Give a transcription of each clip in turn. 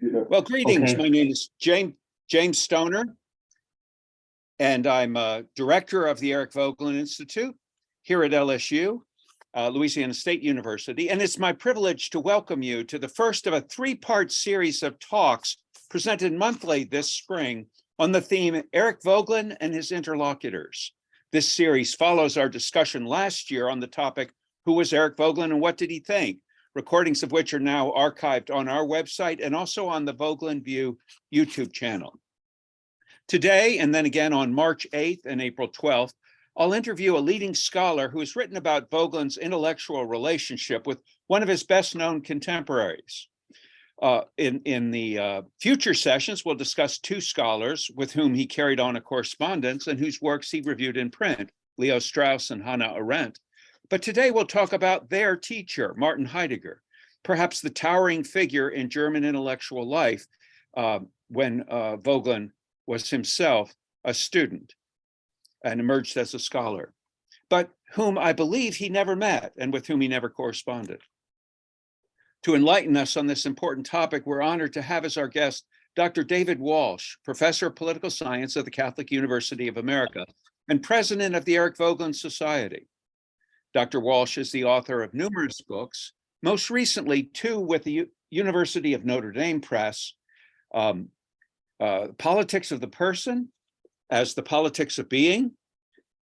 Well, greetings. Okay. My name is James Stoner, and I'm a director of the Eric Voegelin Institute here at LSU, Louisiana State University. And it's my privilege to welcome you to the first of a three-part series of talks presented monthly this spring on the theme Eric Voegelin and his Interlocutors. This series follows our discussion last year on the topic, who was Eric Voegelin and what did he think? Recordings of which are now archived on our website and also on the VoegelinView YouTube channel. Today, and then again on March 8th and April 12th, I'll interview a leading scholar who has written about Voegelin's intellectual relationship with one of his best-known contemporaries. In the future sessions, we'll discuss two scholars with whom he carried on a correspondence and whose works he reviewed in print, Leo Strauss and Hannah Arendt. But today we'll talk about their teacher, Martin Heidegger, perhaps the towering figure in German intellectual life when Voegelin was himself a student and emerged as a scholar, but whom I believe he never met and with whom he never corresponded. To enlighten us on this important topic, we're honored to have as our guest Dr. David Walsh, professor of political science at the Catholic University of America and president of the Eric Voegelin Society. Dr. Walsh is the author of numerous books, most recently two with the University of Notre Dame Press, Politics of the Person as the Politics of Being,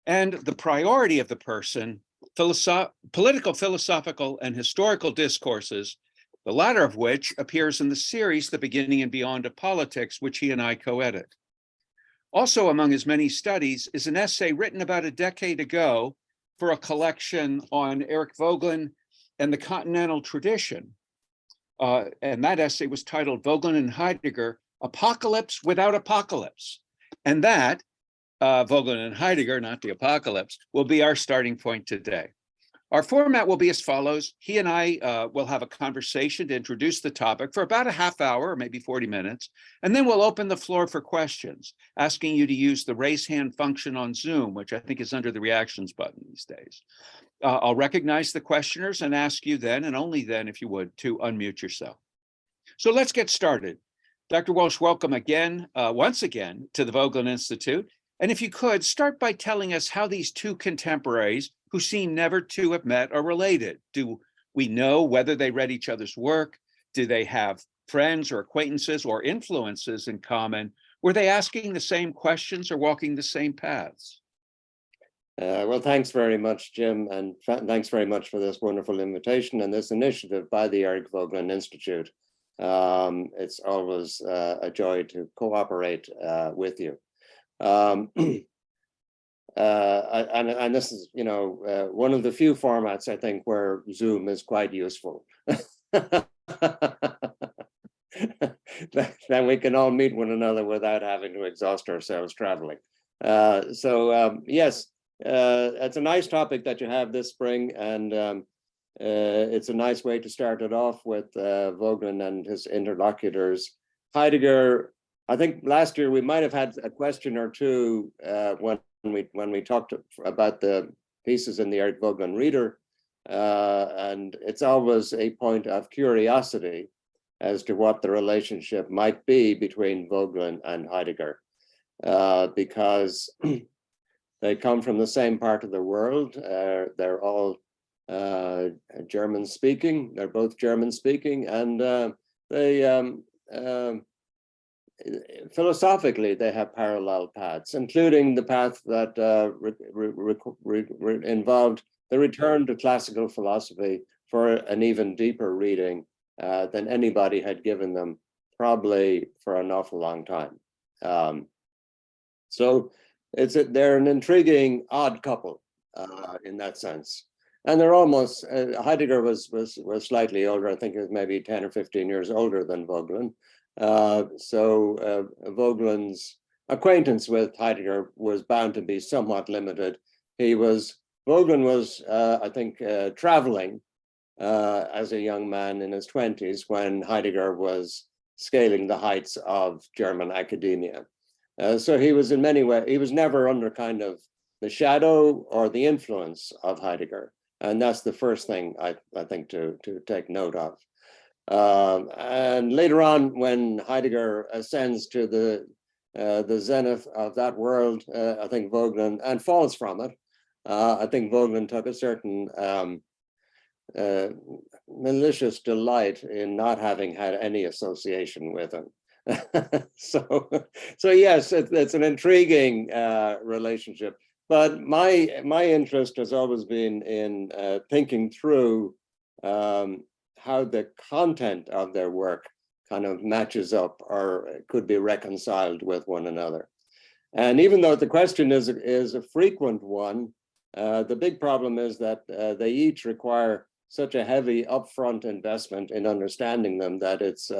and The Priority of the Person, Political, Philosophical, and Historical Discourses, the latter of which appears in the series The Beginning and Beyond of Politics, which he and I co-edit. Also among his many studies is an essay written about a decade ago for a collection on Eric Voegelin and the continental tradition. And that essay was titled Voegelin and Heidegger, Apocalypse Without Apocalypse. And that, Voegelin and Heidegger, not the apocalypse, will be our starting point today. Our format will be as follows. He and I will have a conversation to introduce the topic for about a half hour, or maybe 40 minutes, and then we'll open the floor for questions, asking you to use the raise hand function on Zoom, which I think is under the reactions button these days. I'll recognize the questioners and ask you then, and only then, if you would, to unmute yourself. So let's get started. Dr. Walsh, welcome again, once again, to the Voegelin Institute. And if you could, start by telling us how these two contemporaries who seem never to have met are related. Do we know whether they read each other's work? Do they have friends or acquaintances or influences in common? Were they asking the same questions or walking the same paths? Well, thanks very much, Jim, and thanks very much for this wonderful invitation and this initiative by the Eric Voegelin Institute. It's always a joy to cooperate with you. And this is, one of the few formats, I think, where Zoom is quite useful. Then we can all meet one another without having to exhaust ourselves traveling. Yes, it's a nice topic that you have this spring, and it's a nice way to start it off with Voegelin and his interlocutors. Heidegger, I think last year we might have had a question or two when we talked about the pieces in the Eric Voegelin Reader, and it's always a point of curiosity as to what the relationship might be between Voegelin and Heidegger, because they come from the same part of the world. They're all German speaking. They're both German speaking, and philosophically, they have parallel paths, including the path that involved the return to classical philosophy for an even deeper reading than anybody had given them, probably for an awful long time. So they're an intriguing, odd couple in that sense. And they're almost, Heidegger was slightly older. I think he was maybe 10 or 15 years older than Voegelin. So Voegelin's acquaintance with Heidegger was bound to be somewhat limited. Voegelin was, I think, traveling as a young man in his 20s when Heidegger was scaling the heights of German academia. So he was in many ways, he was never under kind of the shadow or the influence of Heidegger. And that's the first thing I think to take note of. And later on, when Heidegger ascends to the zenith of that world, I think Voegelin, and falls from it, I think Voegelin took a certain malicious delight in not having had any association with him. so yes, it's an intriguing relationship. But my interest has always been in thinking through how the content of their work kind of matches up or could be reconciled with one another. And even though the question is a frequent one, the big problem is that they each require such a heavy upfront investment in understanding them that it's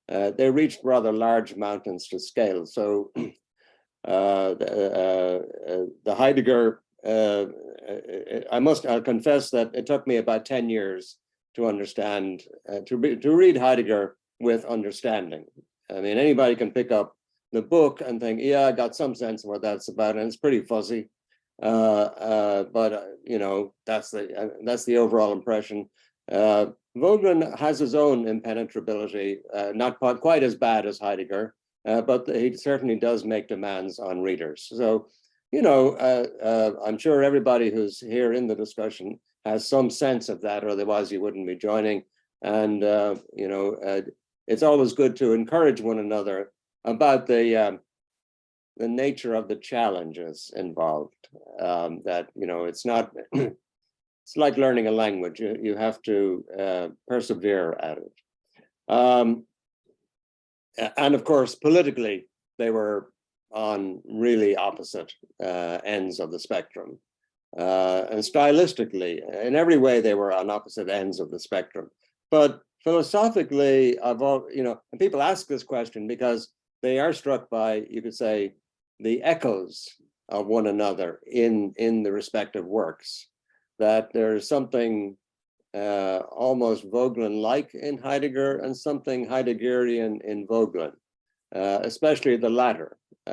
they reach rather large mountains to scale. So the Heidegger, I'll confess that it took me about 10 years to understand, to read Heidegger with understanding. I mean, anybody can pick up the book and think, yeah, I got some sense of what that's about, and it's pretty fuzzy. But you know, that's the overall impression. Voegelin has his own impenetrability, not quite as bad as Heidegger, but he certainly does make demands on readers. So, you know, I'm sure everybody who's here in the discussion has some sense of that, or otherwise you wouldn't be joining. And you know, it's always good to encourage one another about the nature of the challenges involved. That, you know, it's not, it's like learning a language. You have to persevere at it. And of course, politically, they were on really opposite ends of the spectrum. And stylistically, in every way, they were on opposite ends of the spectrum. But philosophically, you know, and people ask this question because they are struck by, you could say, the echoes of one another in the respective works, that there's something almost Voegelin-like in Heidegger and something Heideggerian in Voegelin, especially the latter, you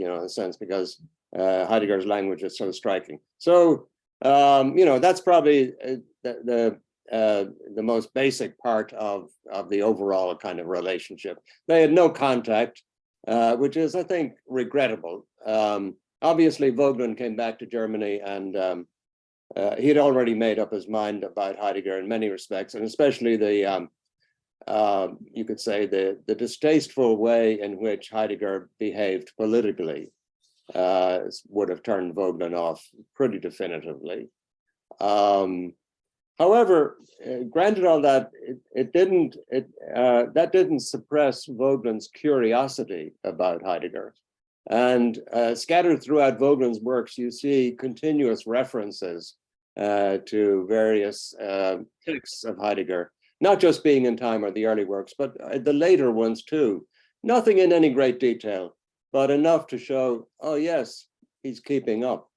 know, in a sense, because Heidegger's language is so striking. So, you know, that's probably the most basic part of the overall kind of relationship. They had no contact, which is, I think, regrettable. Obviously, Voegelin came back to Germany, and he had already made up his mind about Heidegger in many respects, and especially the, you could say, the distasteful way in which Heidegger behaved politically would have turned Voegelin off pretty definitively. However, granted all that, that didn't suppress Voegelin's curiosity about Heidegger. And scattered throughout Voegelin's works, you see continuous references to various texts of Heidegger, not just Being in Time or the early works, but the later ones too. Nothing in any great detail, but enough to show, oh yes, he's keeping up.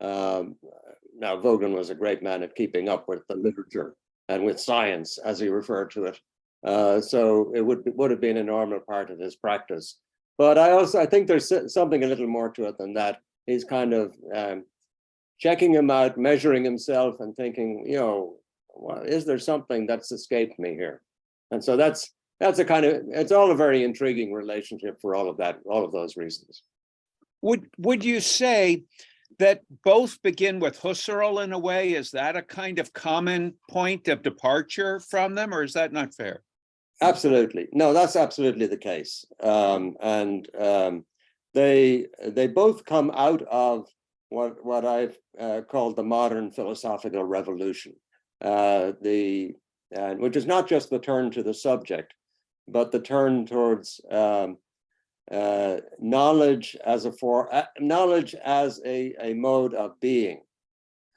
Now, Voegelin was a great man at keeping up with the literature and with science, as he referred to it. So it would have been a normal part of his practice. But I think there's something a little more to it than that. He's kind of checking him out, measuring himself, and thinking, you know, well, is there something that's escaped me here? And so that's a kind of, it's all a very intriguing relationship for all of that, all of those reasons. Would you say that both begin with Husserl in a way? Is that a kind of common point of departure from them, or is that not fair? Absolutely. No, that's absolutely the case. They both come out of what I've called the modern philosophical revolution, which is not just the turn to the subject, but the turn towards knowledge as a mode of being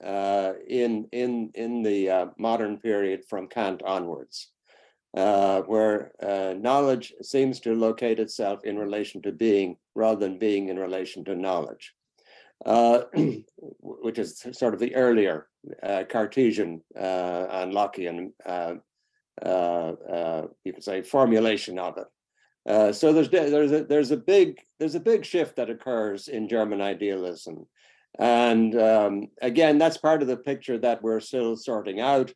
in the modern period from Kant onwards. Where knowledge seems to locate itself in relation to being rather than being in relation to knowledge, which is sort of the earlier Cartesian and Lockean, you could say, formulation of it. So there's a big shift that occurs in German idealism, and again, that's part of the picture that we're still sorting out.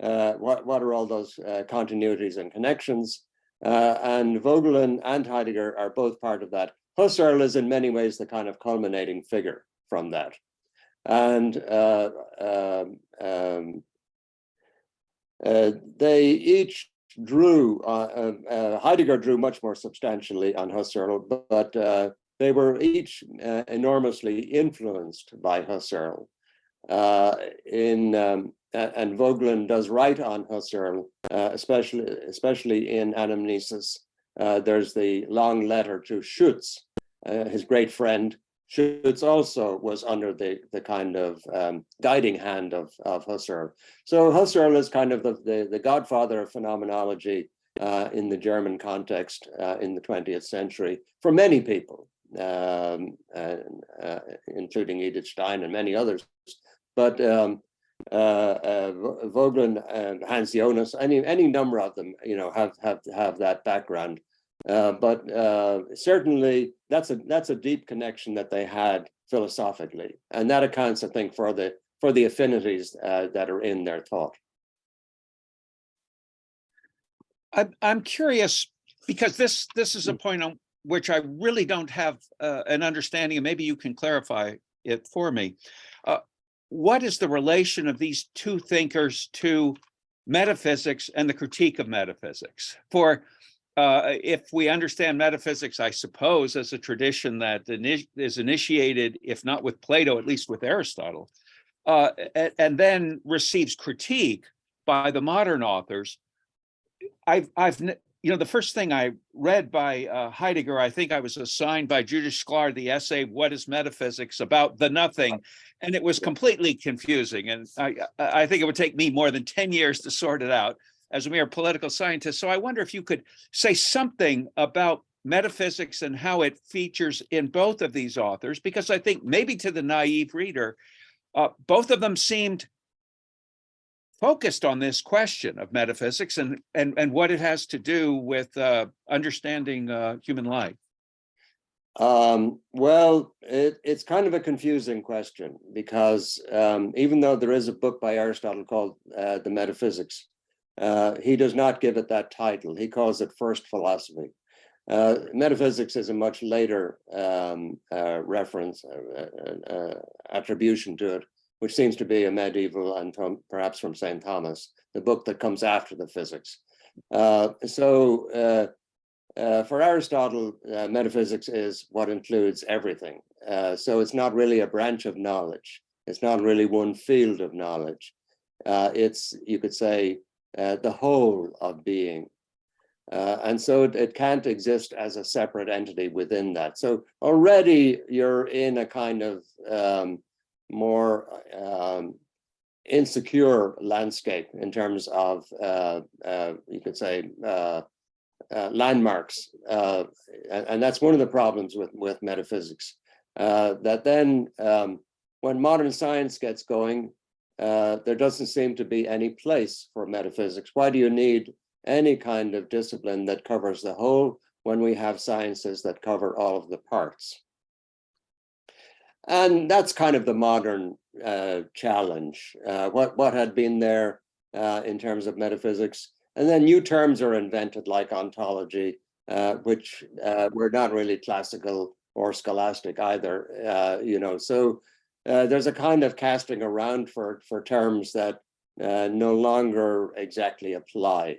what are all those continuities and connections? And Voegelin and Heidegger are both part of that. Husserl is in many ways the kind of culminating figure from that. And they each drew, Heidegger drew much more substantially on Husserl, but they were each enormously influenced by Husserl. And Voegelin does write on Husserl, especially in Anamnesis. There's the long letter to Schütz, his great friend. Schütz also was under the kind of guiding hand of Husserl. So Husserl is kind of the godfather of phenomenology in the German context in the 20th century for many people, including Edith Stein and many others. But Voegelin and Hans Jonas, any number of them, have that background. But certainly that's a deep connection that they had philosophically, and that accounts, I think, for the affinities that are in their thought. I'm curious because this is a point on which I really don't have an understanding, and maybe you can clarify it for me. What is the relation of these two thinkers to metaphysics and the critique of metaphysics? For if we understand metaphysics, I suppose, as a tradition that is initiated, if not with Plato, at least with Aristotle, and then receives critique by the modern authors, the first thing I read by Heidegger, I think I was assigned by Judith Sklar the essay, What is Metaphysics? About the nothing. And it was completely confusing. And I think it would take me more than 10 years to sort it out as a mere political scientist. So I wonder if you could say something about metaphysics and how it features in both of these authors, because I think maybe to the naive reader, both of them seemed focused on this question of metaphysics and what it has to do with understanding human life. Well, it's kind of a confusing question because even though there is a book by Aristotle called The Metaphysics, he does not give it that title. He calls it First Philosophy. Metaphysics is a much later reference, attribution to it, which seems to be a medieval and perhaps from St. Thomas, the book that comes after the physics. For Aristotle, metaphysics is what includes everything. So it's not really a branch of knowledge. It's not really one field of knowledge. It's, you could say, the whole of being. And so it can't exist as a separate entity within that. So already you're in a kind of more insecure landscape in terms of, you could say, landmarks. And that's one of the problems with metaphysics. That then, when modern science gets going, there doesn't seem to be any place for metaphysics. Why do you need any kind of discipline that covers the whole when we have sciences that cover all of the parts? And that's kind of the modern challenge. What had been there in terms of metaphysics, and then new terms are invented like ontology, which were not really classical or scholastic either. So there's a kind of casting around for terms that no longer exactly apply.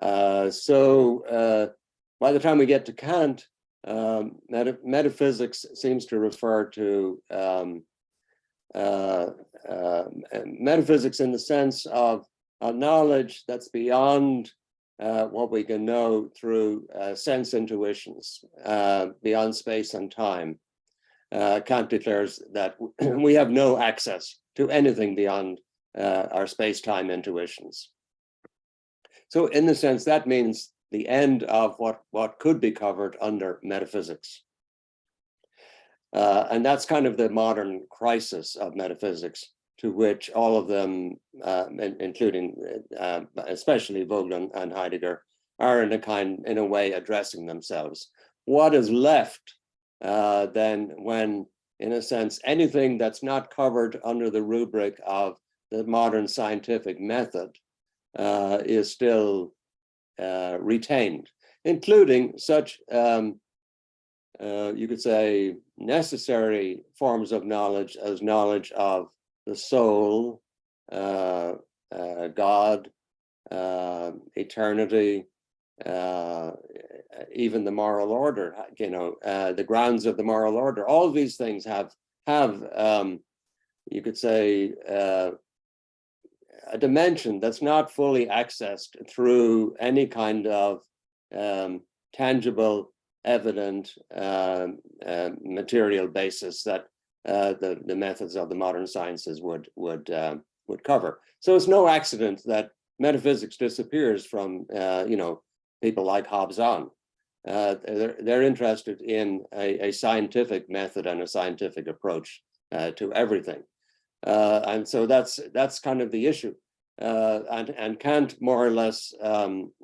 So by the time we get to Kant, metaphysics seems to refer to metaphysics in the sense of a knowledge that's beyond what we can know through sense intuitions, beyond space and time. Kant declares that we have no access to anything beyond our space-time intuitions. So in the sense, that means the end of what could be covered under metaphysics. And that's kind of the modern crisis of metaphysics, to which all of them, including especially Voegelin and Heidegger, are in a way addressing themselves. What is left then when, in a sense, anything that's not covered under the rubric of the modern scientific method is still retained, including such, you could say, necessary forms of knowledge as knowledge of the soul, God, eternity, even the moral order, the grounds of the moral order. All of these things have you could say, a dimension that's not fully accessed through any kind of tangible, evident material basis that the methods of the modern sciences would cover. So it's no accident that metaphysics disappears from people like Hobbes on. They're interested in a scientific method and a scientific approach to everything. And so that's kind of the issue. And Kant more or less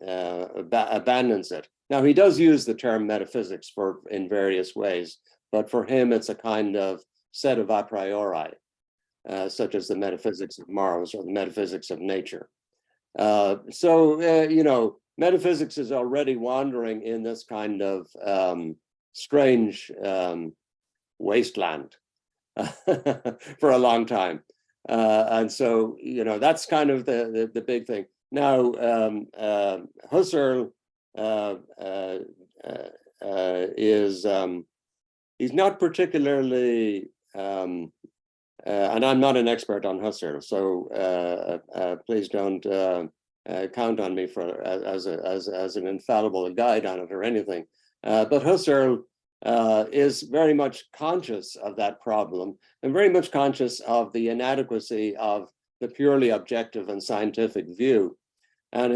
abandons it. Now, he does use the term metaphysics in various ways, but for him, it's a kind of set of a priori, such as the metaphysics of morals or the metaphysics of nature. Metaphysics is already wandering in this kind of strange wasteland for a long time. And so, that's kind of the big thing. Now, Husserl is, he's not particularly, and I'm not an expert on Husserl, so please don't count on me as an infallible guide on it or anything. But Husserl is very much conscious of that problem and very much conscious of the inadequacy of the purely objective and scientific view. And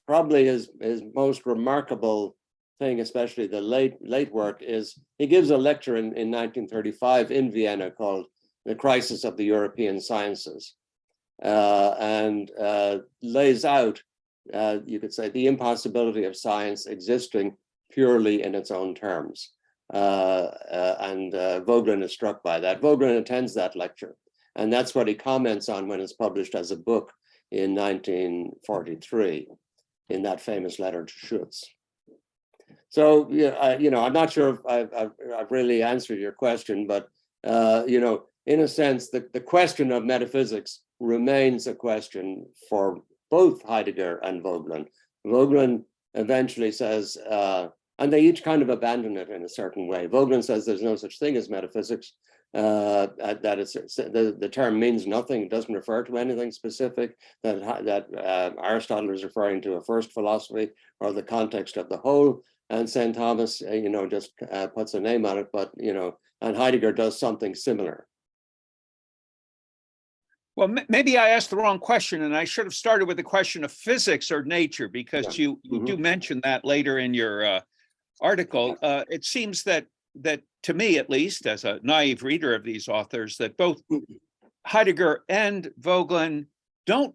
probably his most remarkable thing, especially the late work, is he gives a lecture in 1935 in Vienna called The Crisis of the European Sciences, and lays out, you could say, the impossibility of science existing purely in its own terms. And Voegelin is struck by that. Voegelin attends that lecture, and that's what he comments on when it's published as a book in 1943 in that famous letter to Schutz. So, I'm not sure if I've really answered your question, but, in a sense, the question of metaphysics remains a question for both Heidegger and Voegelin. Voegelin eventually says, and they each kind of abandon it in a certain way. Voegelin says there's no such thing as metaphysics, that the term means nothing, it doesn't refer to anything specific, that Aristotle is referring to a first philosophy or the context of the whole, and St. Thomas, just puts a name on it, but, and Heidegger does something similar. Well, maybe I asked the wrong question, and I should have started with the question of physics or nature, because you do mention that later in your article. It seems that to me, at least, as a naive reader of these authors, that both Heidegger and Voegelin don't,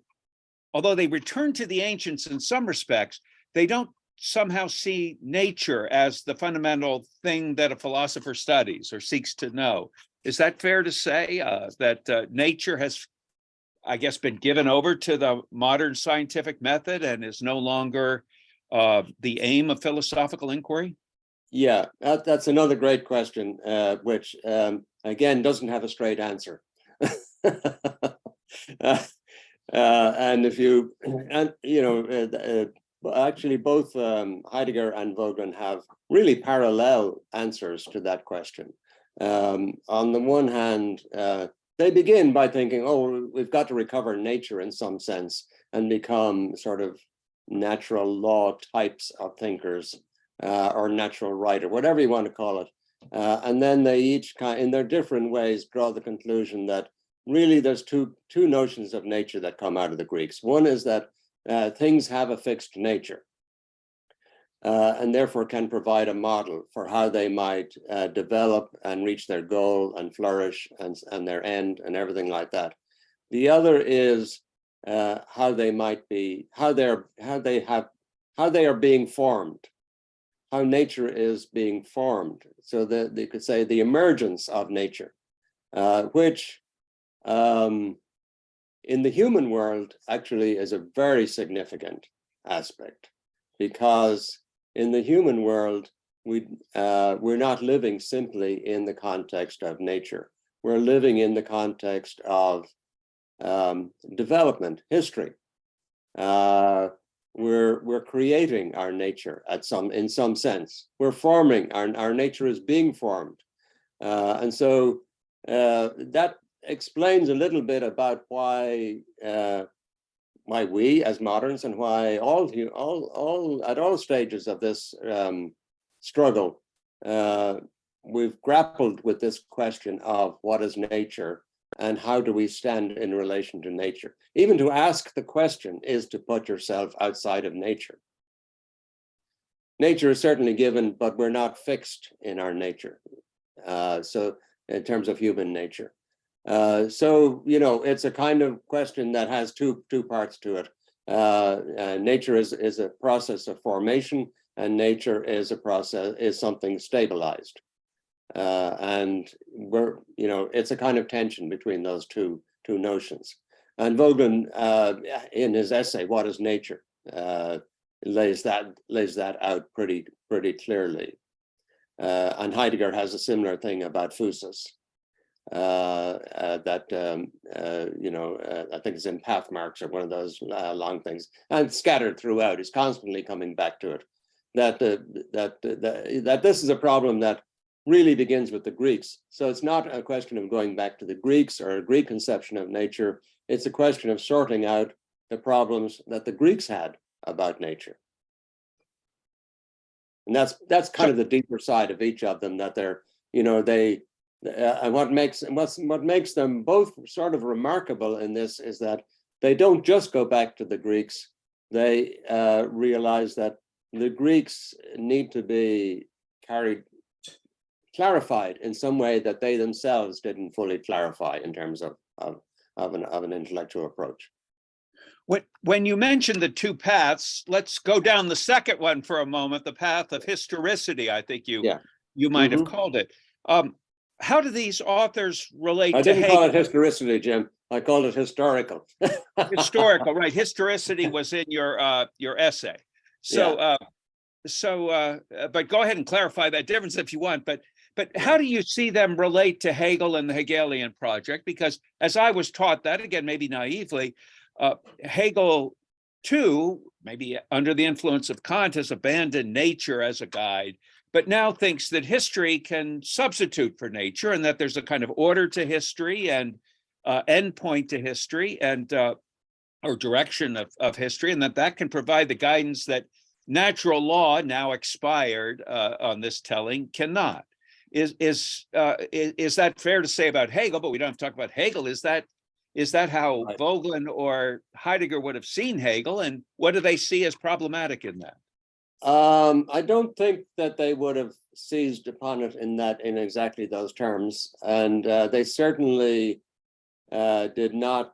although they return to the ancients in some respects, they don't somehow see nature as the fundamental thing that a philosopher studies or seeks to know. Is that fair to say, that nature has, I guess, been given over to the modern scientific method and is no longer the aim of philosophical inquiry? Yeah, that's another great question, which again doesn't have a straight answer. And actually both Heidegger and Voegelin have really parallel answers to that question. On the one hand, they begin by thinking, oh, we've got to recover nature in some sense and become sort of natural law types of thinkers, or natural right, or whatever you want to call it. And then they each, in their different ways, draw the conclusion that really there's two notions of nature that come out of the Greeks. One is that things have a fixed nature, and therefore can provide a model for how they might develop and reach their goal and flourish and their end and everything like that. The other is how they might be, how they are being formed, how nature is being formed. So that they could say the emergence of nature, which in the human world actually is a very significant aspect, because in the human world, we're not living simply in the context of nature. We're living in the context of development, history. We're creating our nature in some sense. We're forming, our nature is being formed. And so that explains a little bit about why we as moderns, and why at all stages of this struggle, we've grappled with this question of what is nature and how do we stand in relation to nature. Even to ask the question is to put yourself outside of nature. Nature is certainly given, but we're not fixed in our nature. So in terms of human nature. So, you know, it's a kind of question that has two parts to it. Nature is a process of formation, and nature is something stabilized. And it's a kind of tension between those two notions. And Voegelin, in his essay, What is Nature, lays that out pretty clearly. And Heidegger has a similar thing about physis. I think it's in path marks or one of those long things, and scattered throughout. He's constantly coming back to it. That this is a problem that really begins with the Greeks. So it's not a question of going back to the Greeks or a Greek conception of nature. It's a question of sorting out the problems that the Greeks had about nature. And that's kind of the deeper side of each of them, that they're, and what makes them both sort of remarkable in this is that they don't just go back to the Greeks. They realize that the Greeks need to be clarified in some way that they themselves didn't fully clarify in terms of an intellectual approach. When you mentioned the two paths, let's go down the second one for a moment, the path of historicity, I think you might have called it. How do these authors relate to Hegel? I didn't call it historicity, Jim. I called it historical. Historical, right. Historicity was in your essay. So, but go ahead and clarify that difference if you want. But how do you see them relate to Hegel and the Hegelian project? Because as I was taught that, again, maybe naively, Hegel too, maybe under the influence of Kant, has abandoned nature as a guide, but now thinks that history can substitute for nature, and that there's a kind of order to history and endpoint to history, and or direction of history, and that can provide the guidance that natural law, now expired on this telling, cannot. Is that fair to say about Hegel? But we don't have to talk about Hegel. Is that how Voegelin or Heidegger would have seen Hegel, and what do they see as problematic in that? I don't think that they would have seized upon it in exactly those terms, and they certainly did not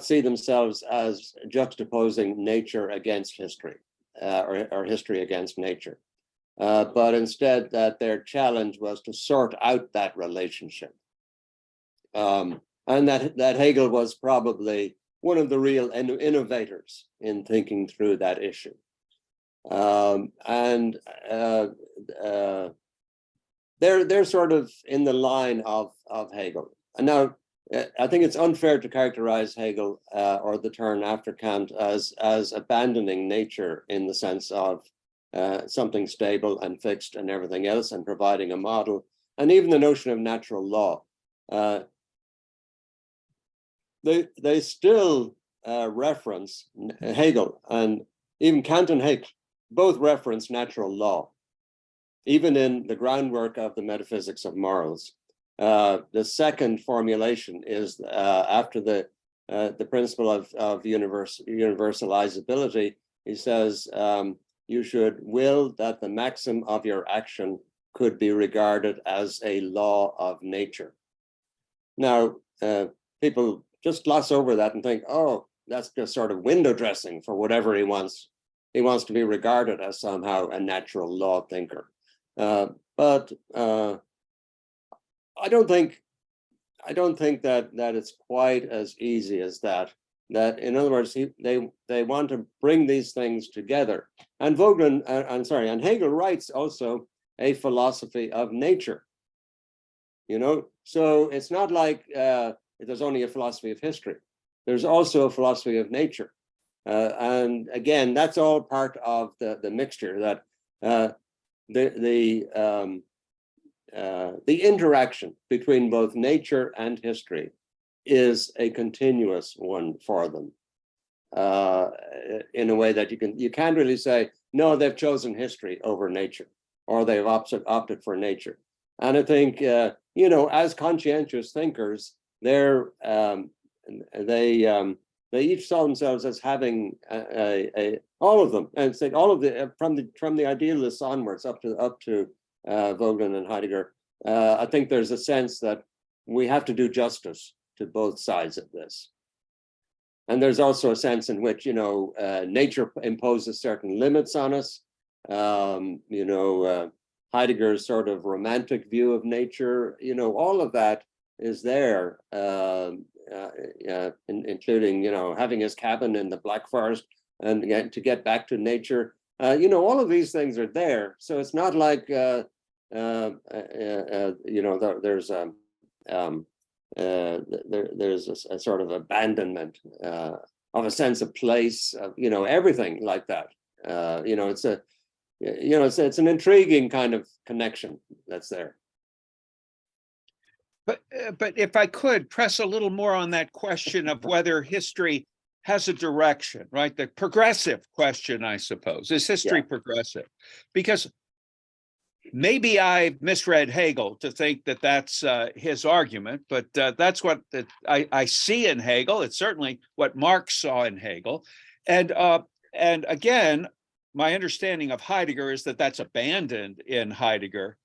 see themselves as juxtaposing nature against history, or history against nature, but instead that their challenge was to sort out that relationship. And that Hegel was probably one of the real innovators in thinking through that issue. They're sort of in the line of Hegel. And now, I think it's unfair to characterize Hegel or the turn after Kant as abandoning nature in the sense of something stable and fixed and everything else, and providing a model. And even the notion of natural law. They still reference Hegel, and even Kant and Hegel both reference natural law, even in the groundwork of the metaphysics of morals. The second formulation is after the principle of universalizability. He says you should will that the maxim of your action could be regarded as a law of nature. Now, people just gloss over that and think, oh, that's just sort of window dressing for whatever he wants. He wants to be regarded as somehow a natural law thinker. But I don't think I don't think that it's quite as easy as that. That, in other words, they want to bring these things together. And Voegelin, and Hegel writes also a philosophy of nature. You know, so it's not like there's only a philosophy of history. There's also a philosophy of nature. And again, that's all part of the mixture, that the interaction between both nature and history is a continuous one for them, in a way that you can't really say, no, they've chosen history over nature, or they've opted for nature. And I think, you know, as conscientious thinkers, they each saw themselves as having all of them, and say all of the from the idealists onwards up to Voegelin and Heidegger. I think there's a sense that we have to do justice to both sides of this. And there's also a sense in which, you know, nature imposes certain limits on us. You know, Heidegger's sort of romantic view of nature, you know, all of that is there, including, you know, having his cabin in the Black Forest and to get back to nature. You know, all of these things are there. So it's not like, you know, there's a sort of abandonment of a sense of place, of, you know, everything like that. You know, it's an intriguing kind of connection that's there. But if I could press a little more on that question of whether history has a direction, right? The progressive question, I suppose, is history progressive? Because maybe I misread Hegel to think that that's his argument, but that's what I see in Hegel. It's certainly what Marx saw in Hegel. And again, my understanding of Heidegger is that that's abandoned in Heidegger,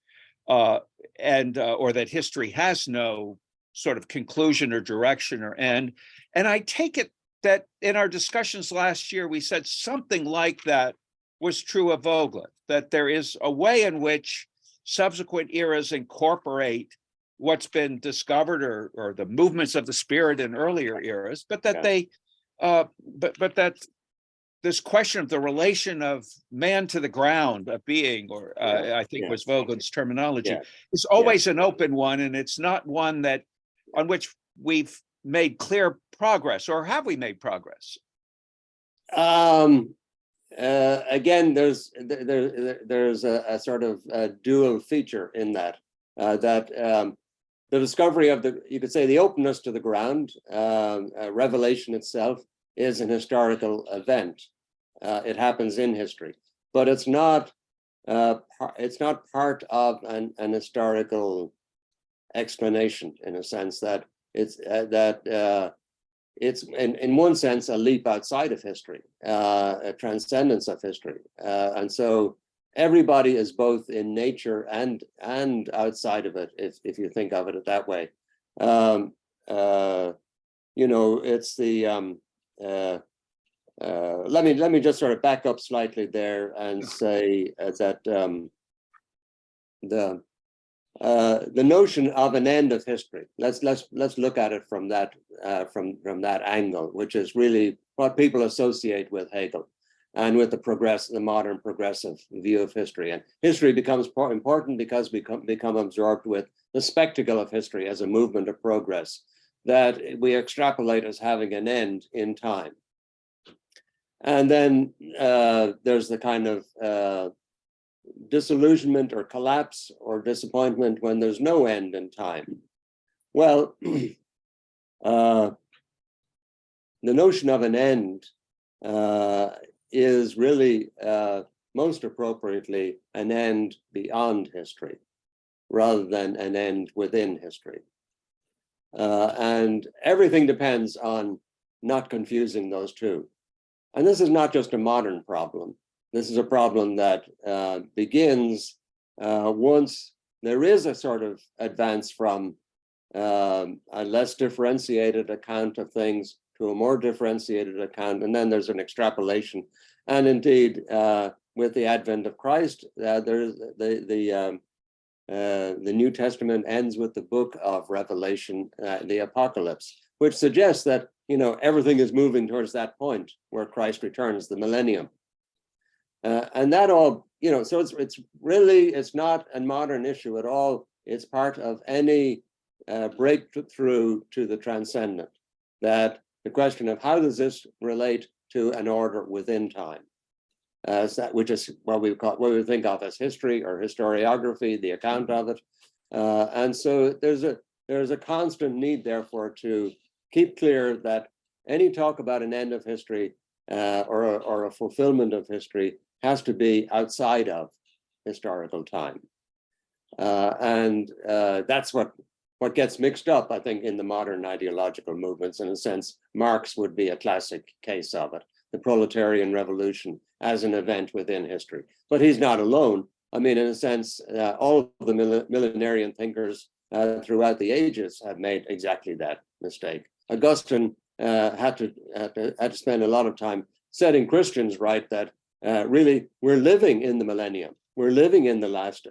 or that history has no sort of conclusion or direction or end. And I take it that in our discussions last year, we said something like that was true of Voegelin, that there is a way in which subsequent eras incorporate what's been discovered or the movements of the spirit in earlier eras, but that but that this question of the relation of man to the ground, of being, or I think was Voegelin's terminology, is always an open one, and it's not one that on which we've made clear progress, or have we made progress? Again, there's a sort of dual feature in that, the discovery of you could say the openness to the ground, revelation itself is an historical event. It happens in history, but it's not part of an historical explanation, in a sense that it's in one sense a leap outside of history, a transcendence of history, and so everybody is both in nature and outside of it, if you think of it that way. You know, it's the let me just sort of back up slightly there and say that the notion of an end of history, let's look at it from that angle, which is really what people associate with Hegel and with the modern progressive view of history. And history becomes important because we become absorbed with the spectacle of history as a movement of progress that we extrapolate as having an end in time. And then there's the kind of disillusionment or collapse or disappointment when there's no end in time. Well, the notion of an end is really most appropriately an end beyond history rather than an end within history. And everything depends on not confusing those two. And this is not just a modern problem. This is a problem that begins once there is a sort of advance from a less differentiated account of things to a more differentiated account, and then there's an extrapolation. And indeed, with the advent of Christ, there's the the New Testament ends with the book of Revelation, the Apocalypse, which suggests that, everything is moving towards that point where Christ returns, the millennium. And that all, so it's not a modern issue at all. It's part of any breakthrough to the transcendent, that the question of how does this relate to an order within time, which is what we think of as history or historiography, the account of it. And so there's a constant need, therefore, to keep clear that any talk about an end of history or a fulfillment of history has to be outside of historical time. And that's what gets mixed up, I think, in the modern ideological movements. In a sense, Marx would be a classic case of it, the proletarian revolution as an event within history. But he's not alone. I mean, in a sense, all of the millenarian thinkers throughout the ages have made exactly that mistake. Augustine had to spend a lot of time setting Christians right that really we're living in the millennium. We're living in the last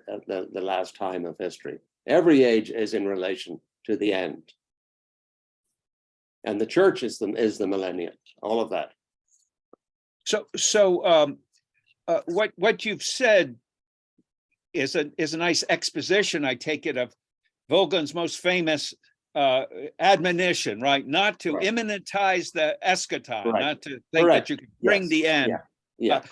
time of history. Every age is in relation to the end, and the church is the millennium. All of that. So what you've said is a nice exposition, I take it, of Voegelin's most famous admonition, right? Not to immanentize the eschaton, not to think that you can bring the end. Yeah.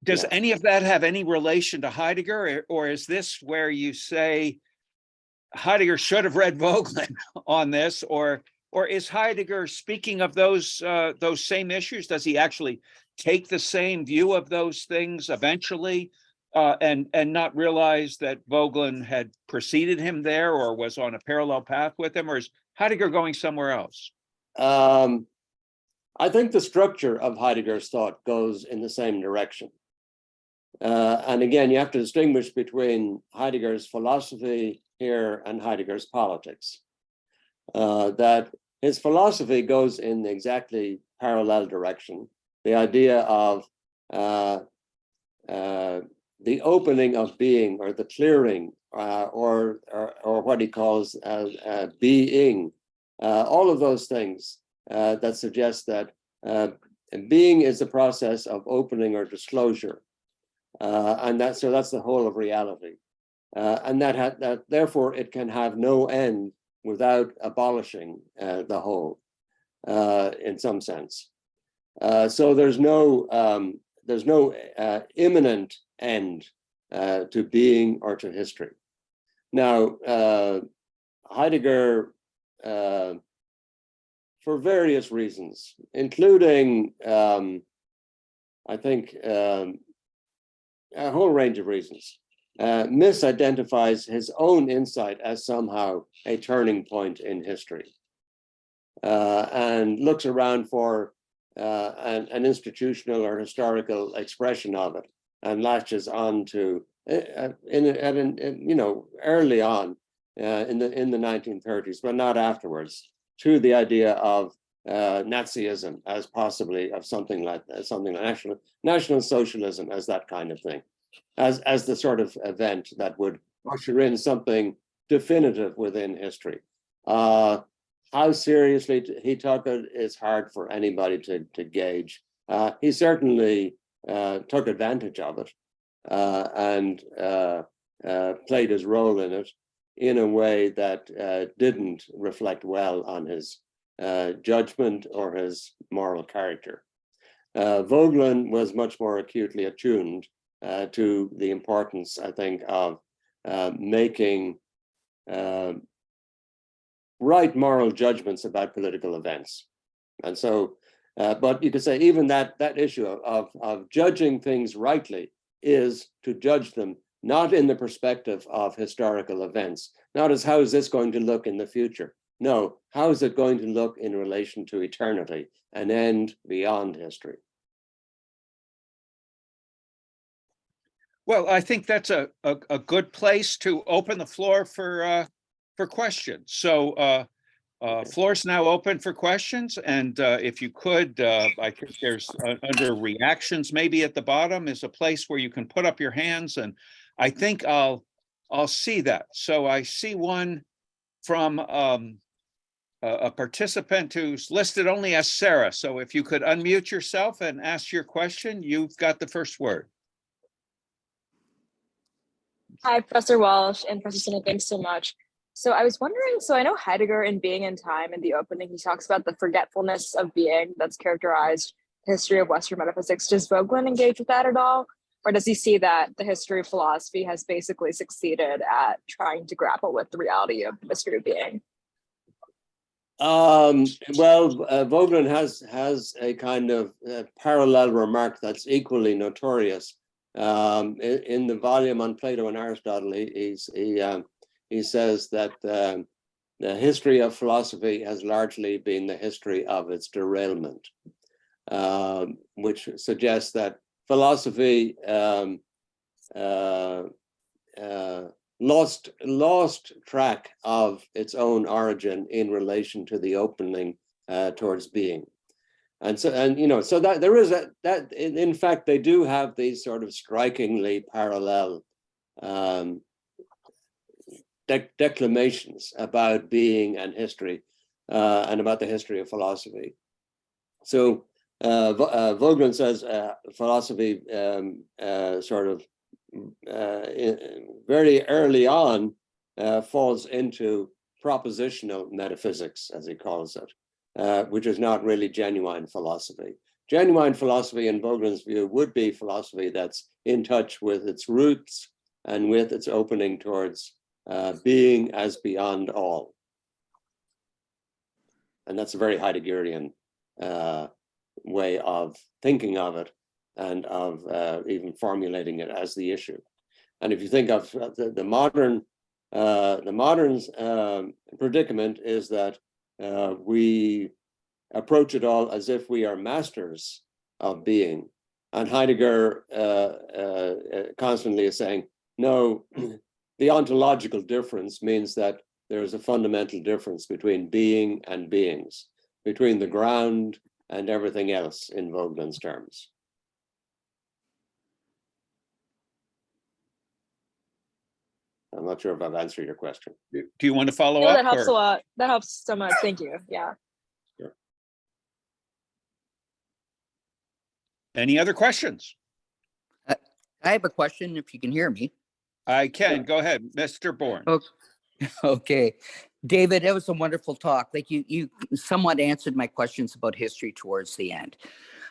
Does any of that have any relation to Heidegger, or is this where you say Heidegger should have read Voegelin on this, or is Heidegger speaking of those same issues? Does he actually take the same view of those things eventually, and not realize that Voegelin had preceded him there or was on a parallel path with him, or is Heidegger going somewhere else? I think the structure of Heidegger's thought goes in the same direction. And again, you have to distinguish between Heidegger's philosophy here and Heidegger's politics. That his philosophy goes in exactly parallel direction. The idea of the opening of being, or the clearing, or what he calls being, all of those things that suggest that being is the process of opening or disclosure. And that's the whole of reality, and that therefore it can have no end without abolishing the whole, in some sense. So there's no imminent end to being or to history. Now, Heidegger, for various reasons, including I think a whole range of reasons, misidentifies his own insight as somehow a turning point in history, and looks around for an institutional or historical expression of it, and latches on to early on in the 1930s, but not afterwards, to the idea of Nazism as possibly of something like national socialism as that kind of thing, as the sort of event that would usher in something definitive within history. How seriously he took it is hard for anybody to gauge. He certainly took advantage of it and played his role in it in a way that didn't reflect well on his judgment or his moral character. Voegelin was much more acutely attuned to the importance, I think, of making right moral judgments about political events. And so, but you could say even that issue of judging things rightly is to judge them not in the perspective of historical events, not as how is this going to look in the future. No, how is it going to look in relation to eternity, an end beyond history? Well, I think that's a good place to open the floor for questions. So floor's now open for questions, and if you could, I think there's under reactions maybe at the bottom is a place where you can put up your hands, and I think I'll I'll see that. So I see one from a participant who's listed only as Sarah. So if you could unmute yourself and ask your question, you've got the first word. Hi, Professor Walsh and Professor Sinha, thanks so much. So I was wondering, so I know Heidegger in Being and Time in the opening, he talks about the forgetfulness of being that's characterized the history of Western metaphysics. Does Voegelin engage with that at all? Or does he see that the history of philosophy has basically succeeded at trying to grapple with the reality of the mystery of being? Voegelin has a kind of parallel remark that's equally notorious. In the volume on Plato and Aristotle, he says that the history of philosophy has largely been the history of its derailment, which suggests that philosophy lost track of its own origin in relation to the opening towards being. And so, so that there is that in fact, they do have these sort of strikingly parallel declamations about being and history, and about the history of philosophy. So Voegelin says philosophy sort of very early on falls into propositional metaphysics, as he calls it. Which is not really genuine philosophy. Genuine philosophy, in Voegelin's view, would be philosophy that's in touch with its roots and with its opening towards being as beyond all. And that's a very Heideggerian way of thinking of it and of even formulating it as the issue. And if you think of the modern's predicament is that we approach it all as if we are masters of being. And Heidegger constantly is saying, no, the ontological difference means that there is a fundamental difference between being and beings, between the ground and everything else in Voegelin's terms. I'm not sure if I've answered your question. Do you want to follow No, up? that helps a lot. That helps so much. Thank you. Yeah. Sure. Any other questions? I have a question, if you can hear me. I can. Go ahead, Mr. Bourne. Okay. David, that was a wonderful talk. Like you somewhat answered my questions about history towards the end.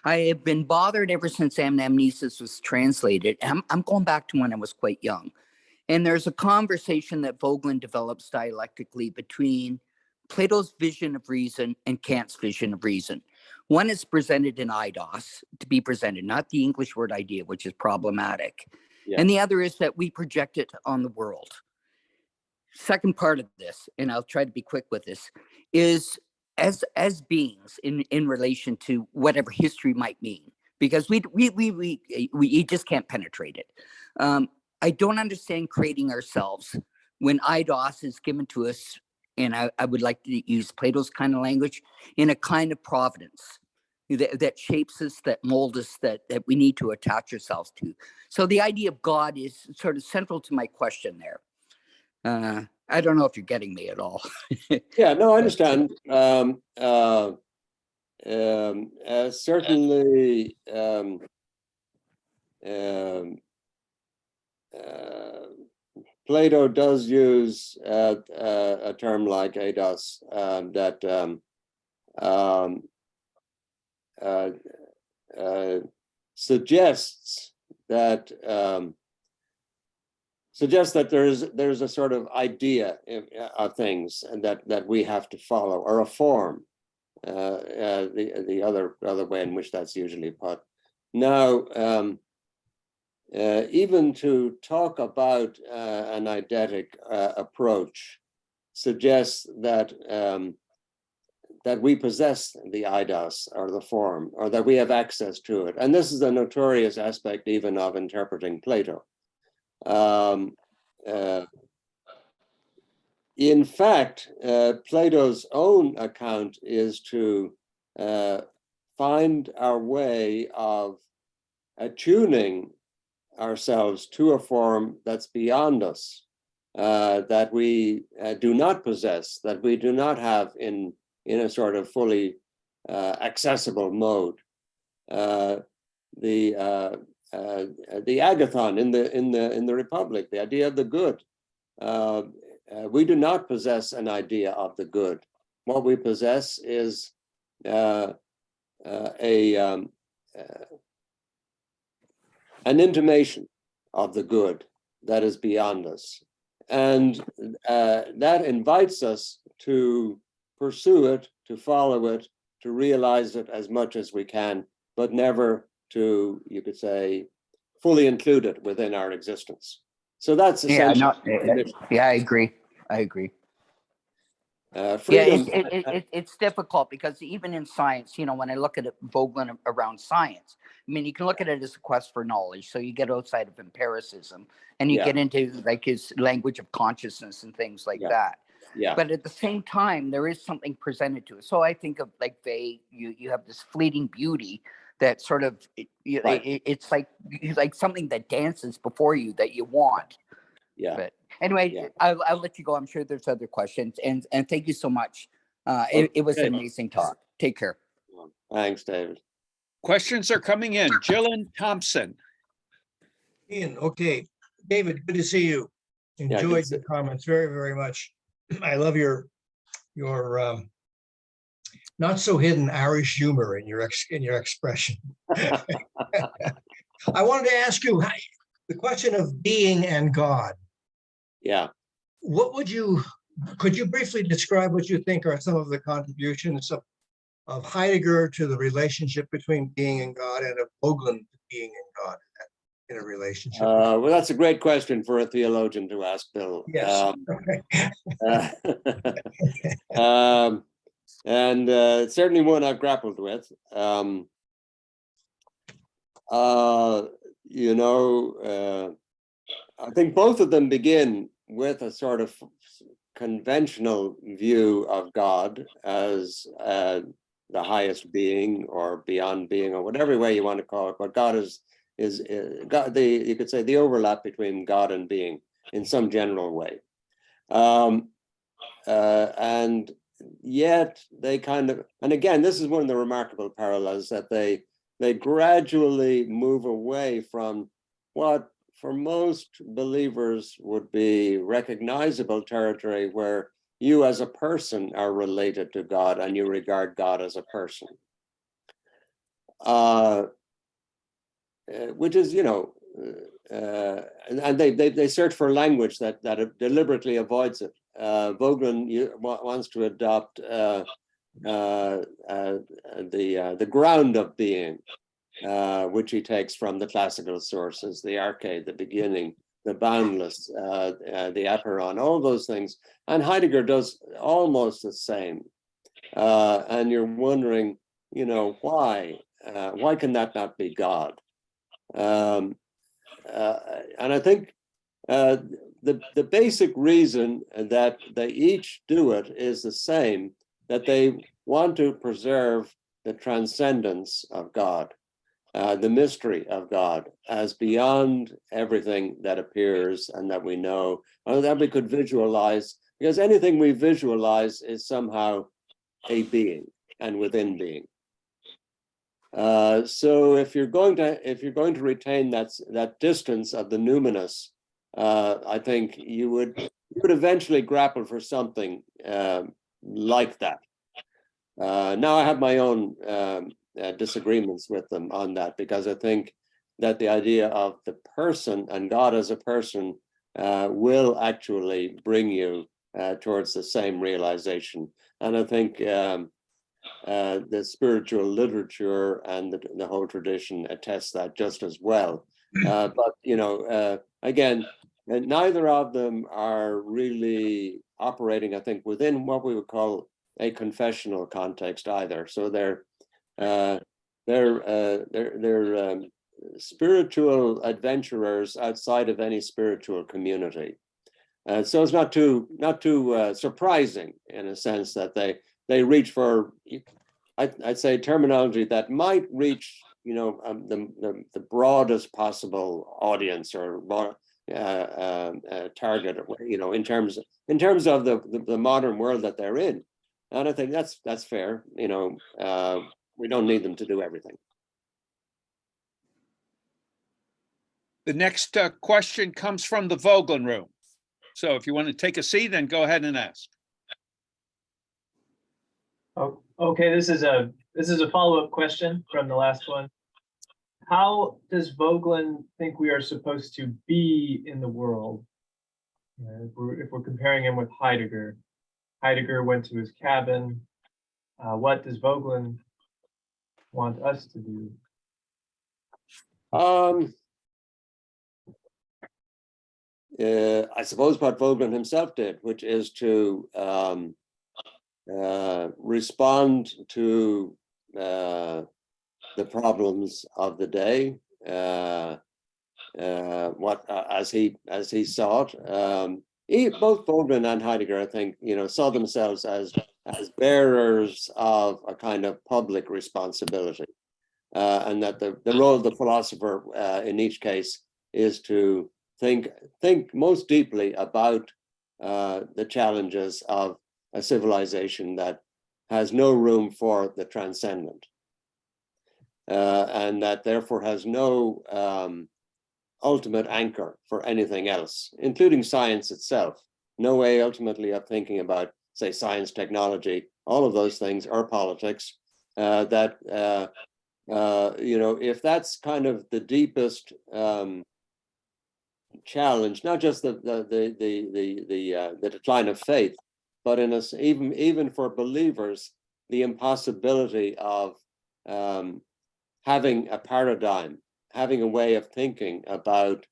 I have been bothered ever since Amnesis was translated. I'm going back to when I was quite young. And there's a conversation that Voegelin develops dialectically between Plato's vision of reason and Kant's vision of reason. One is presented in eidos, to be presented, not the English word idea, which is problematic. Yeah. And the other is that we project it on the world. Second part of this, and I'll try to be quick with this, is as beings in relation to whatever history might mean, because we just can't penetrate it. I don't understand creating ourselves when eidos is given to us, and I would like to use Plato's kind of language, in a kind of providence that shapes us, that molds us, that we need to attach ourselves to. So the idea of God is sort of central to my question there. I don't know if you're getting me at all. Yeah, no, I understand. Certainly, Plato does use a term like eidos that suggests that there's a sort of idea of things and that we have to follow, or a form. The other way in which that's usually put. Now, even to talk about an eidetic approach suggests that that we possess the eidos, or the form, or that we have access to it. And this is a notorious aspect even of interpreting Plato. In fact, Plato's own account is to find our way of attuning ourselves to a form that's beyond us, that we do not possess, that we do not have in a sort of fully accessible mode. The agathon in the Republic, the idea of the good. We do not possess an idea of the good. What we possess is an intimation of the good that is beyond us. And that invites us to pursue it, to follow it, to realize it as much as we can, but never to, you could say, fully include it within our existence. So that's essentially I agree. freedom. It's difficult because even in science, when I look at it, Voegelin around science, I mean, you can look at it as a quest for knowledge. So you get outside of empiricism and you get into like his language of consciousness and things like that. Yeah. But at the same time, there is something presented to it. So I think of like you have this fleeting beauty that sort of, it's like something that dances before you that you want. Yeah. But anyway, I'll let you go. I'm sure there's other questions. And thank you so much. It was an amazing talk. Take care. Thanks, David. Questions are coming in. Jillian Thompson. Ian, okay. David, good to see you. Enjoyed the comments very, very much. I love your not so hidden Irish humor in your expression. I wanted to ask you the question of being and God. Yeah. Could you briefly describe what you think are some of the contributions of Heidegger to the relationship between being and God, and of Voegelin to being and God in a relationship? Well, that's a great question for a theologian to ask, Bill. Yes. And it's certainly one I've grappled with. I think both of them begin with a sort of conventional view of God as the highest being or beyond being, or whatever way you want to call it. But God is God. You could say the overlap between God and being in some general way, and yet they kind of, and again, this is one of the remarkable parallels, that they gradually move away from what for most believers would be recognizable territory, where you as a person are related to God and you regard God as a person, which is, and they search for language that deliberately avoids it. Voegelin wants to adopt the ground of being, which he takes from the classical sources, the arche, the beginning, the boundless, the aperon, all those things. And Heidegger does almost the same. And you're wondering, why? Why can that not be God? And I think the basic reason that they each do it is the same, that they want to preserve the transcendence of God, the mystery of God, as beyond everything that appears and that we know, or that we could visualize, because anything we visualize is somehow a being and within being. So if you're going to retain that distance of the numinous, I think you would eventually grapple for something like that. Now I have my own disagreements with them on that, because I think that the idea of the person and God as a person will actually bring you towards the same realization. And I think the spiritual literature and the whole tradition attests that just as well. But again, neither of them are really operating, I think, within what we would call a confessional context either. So they're spiritual adventurers outside of any spiritual community. So it's not too surprising, in a sense, that they reach for, I'd say, terminology that might reach the broadest possible audience, or target, in terms of the modern world that they're in. And I think that's fair. We don't need them to do everything. The next question comes from the Voegelin room. So if you want to take a seat, then go ahead and ask. Oh, okay, this is a follow-up question from the last one. How does Voegelin think we are supposed to be in the world? If we're comparing him with Heidegger. Heidegger went to his cabin. What does Voegelin want us to do? I suppose what Voegelin himself did, which is to respond to the problems of the day, as he saw it. Both Voegelin and Heidegger, I think, saw themselves as bearers of a kind of public responsibility, and that the role of the philosopher in each case is to think most deeply about the challenges of a civilization that has no room for the transcendent, and that therefore has no ultimate anchor for anything else, including science itself. No way ultimately of thinking about, say, science, technology, all of those things, or politics. If that's kind of the deepest challenge, not just the decline of faith, but in us, even for believers, the impossibility of having a paradigm, having a way of thinking about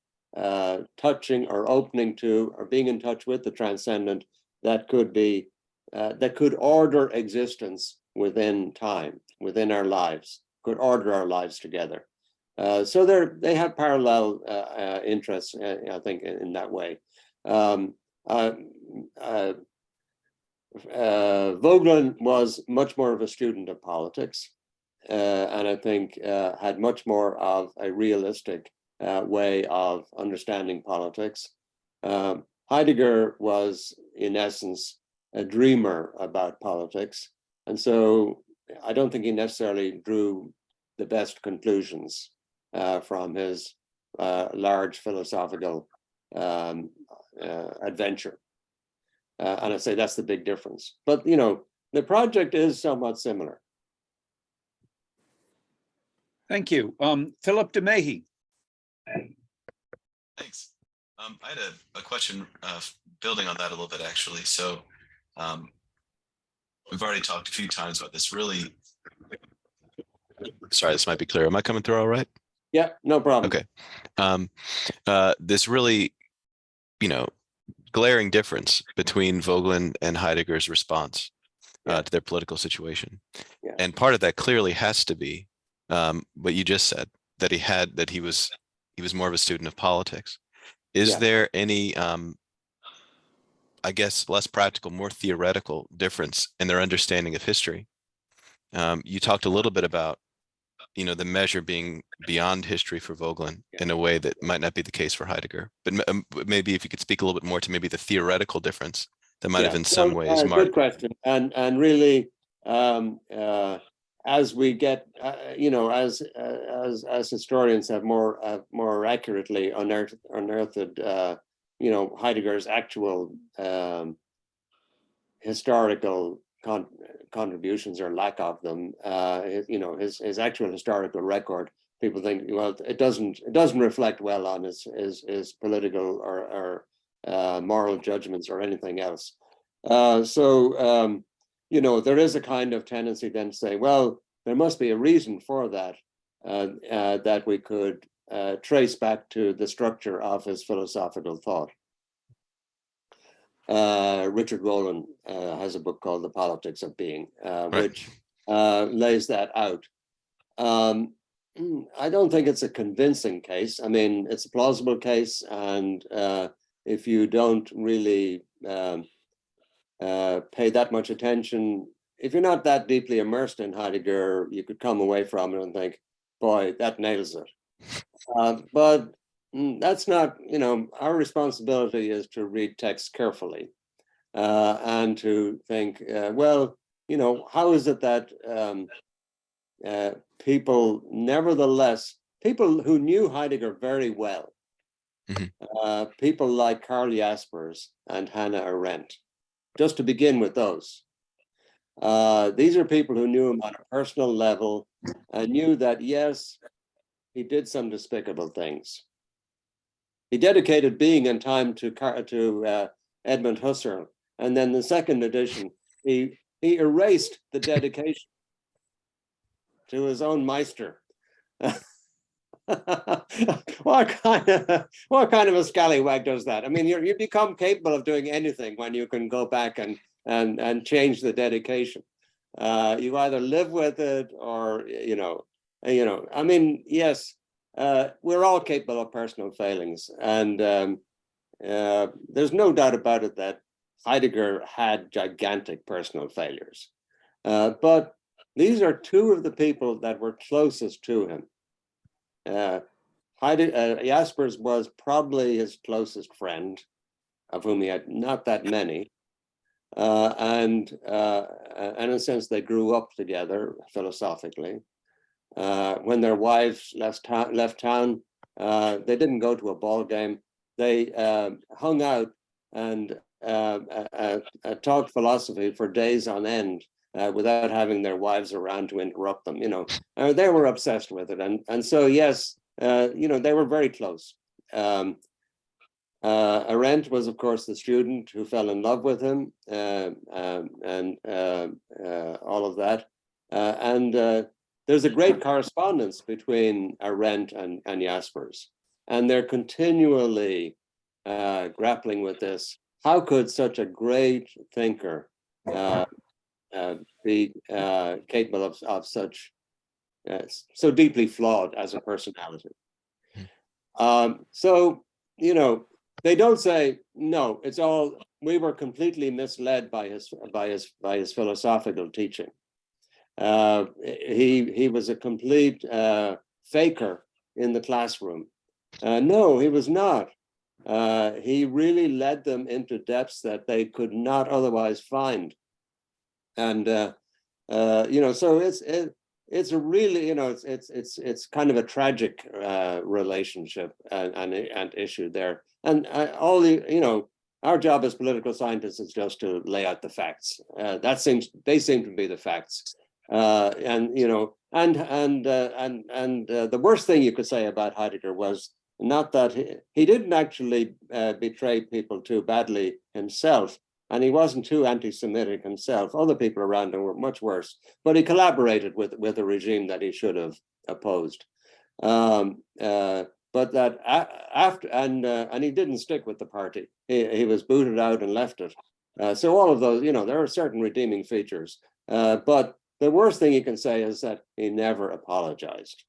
touching or opening to or being in touch with the transcendent that could order existence within time, within our lives, could order our lives together. So they have parallel interests, I think, in that way. Voegelin was much more of a student of politics, and I think had much more of a realistic way of understanding politics. Heidegger was, in essence, a dreamer about politics, and so I don't think he necessarily drew the best conclusions from his large philosophical adventure. And I say that's the big difference. But, the project is somewhat similar. Thank you. Philip DeMahie. Thanks. I had a question building on that a little bit, actually. So we've already talked a few times about this really. Sorry, this might be clear. Am I coming through all right? Yeah, no problem. Okay. This really, glaring difference between Voegelin and Heidegger's response to their political situation. Yeah. And part of that clearly has to be what you just said, that he was more of a student of politics. Is there any, I guess, less practical, more theoretical difference in their understanding of history? You talked a little bit about, the measure being beyond history for Voegelin in a way that might not be the case for Heidegger. But maybe if you could speak a little bit more to maybe the theoretical difference that might have in some ways marked. Good question. And really, as we get, as historians have more accurately unearthed, Heidegger's actual historical contributions or lack of them, his actual historical record, people think, well, it doesn't reflect well on his political or moral judgments or anything else. So there is a kind of tendency then to say, well, there must be a reason for that, that we could trace back to the structure of his philosophical thought. Richard Rowland has a book called The Politics of Being, which lays that out. I don't think it's a convincing case. I mean, it's a plausible case, and if you don't really pay that much attention, if you're not that deeply immersed in Heidegger, you could come away from it and think, boy, that nails it. But that's not, our responsibility is to read text carefully and to think, well, how is it that people, nevertheless, people who knew Heidegger very well, people like Karl Jaspers and Hannah Arendt, just to begin with those. These are people who knew him on a personal level and knew that, yes, he did some despicable things. He dedicated Being and Time to Edmund Husserl, and then the second edition, he erased the dedication to his own Meister. What kind of a scallywag does that? I mean, you become capable of doing anything when you can go back and change the dedication. You either live with it or I mean, yes, we're all capable of personal failings, and there's no doubt about it that Heidegger had gigantic personal failures. But these are two of the people that were closest to him. Jaspers was probably his closest friend, of whom he had not that many. And in a sense, they grew up together philosophically. When their wives left town, they didn't go to a ball game. They hung out and talked philosophy for days on end without having their wives around to interrupt them. They were obsessed with it, and so yes, they were very close. Arendt was, of course, the student who fell in love with him, and all of that. And there's a great correspondence between Arendt and Jaspers, and they're continually grappling with this. How could such a great thinker be capable of such so deeply flawed as a personality? So they don't say no. It's all, we were completely misled by his philosophical teaching. He was a complete faker in the classroom. No, he was not. He really led them into depths that they could not otherwise find. And so it's a really, it's kind of a tragic relationship and issue there. And all the, our job as political scientists is just to lay out the facts. They seem to be the facts. And the worst thing you could say about Heidegger was not that he didn't actually betray people too badly himself, and he wasn't too anti-Semitic himself. Other people around him were much worse, but he collaborated with a regime that he should have opposed. But that after, and he didn't stick with the party. He was booted out and left it. So all of those, there are certain redeeming features. But the worst thing you can say is that he never apologized.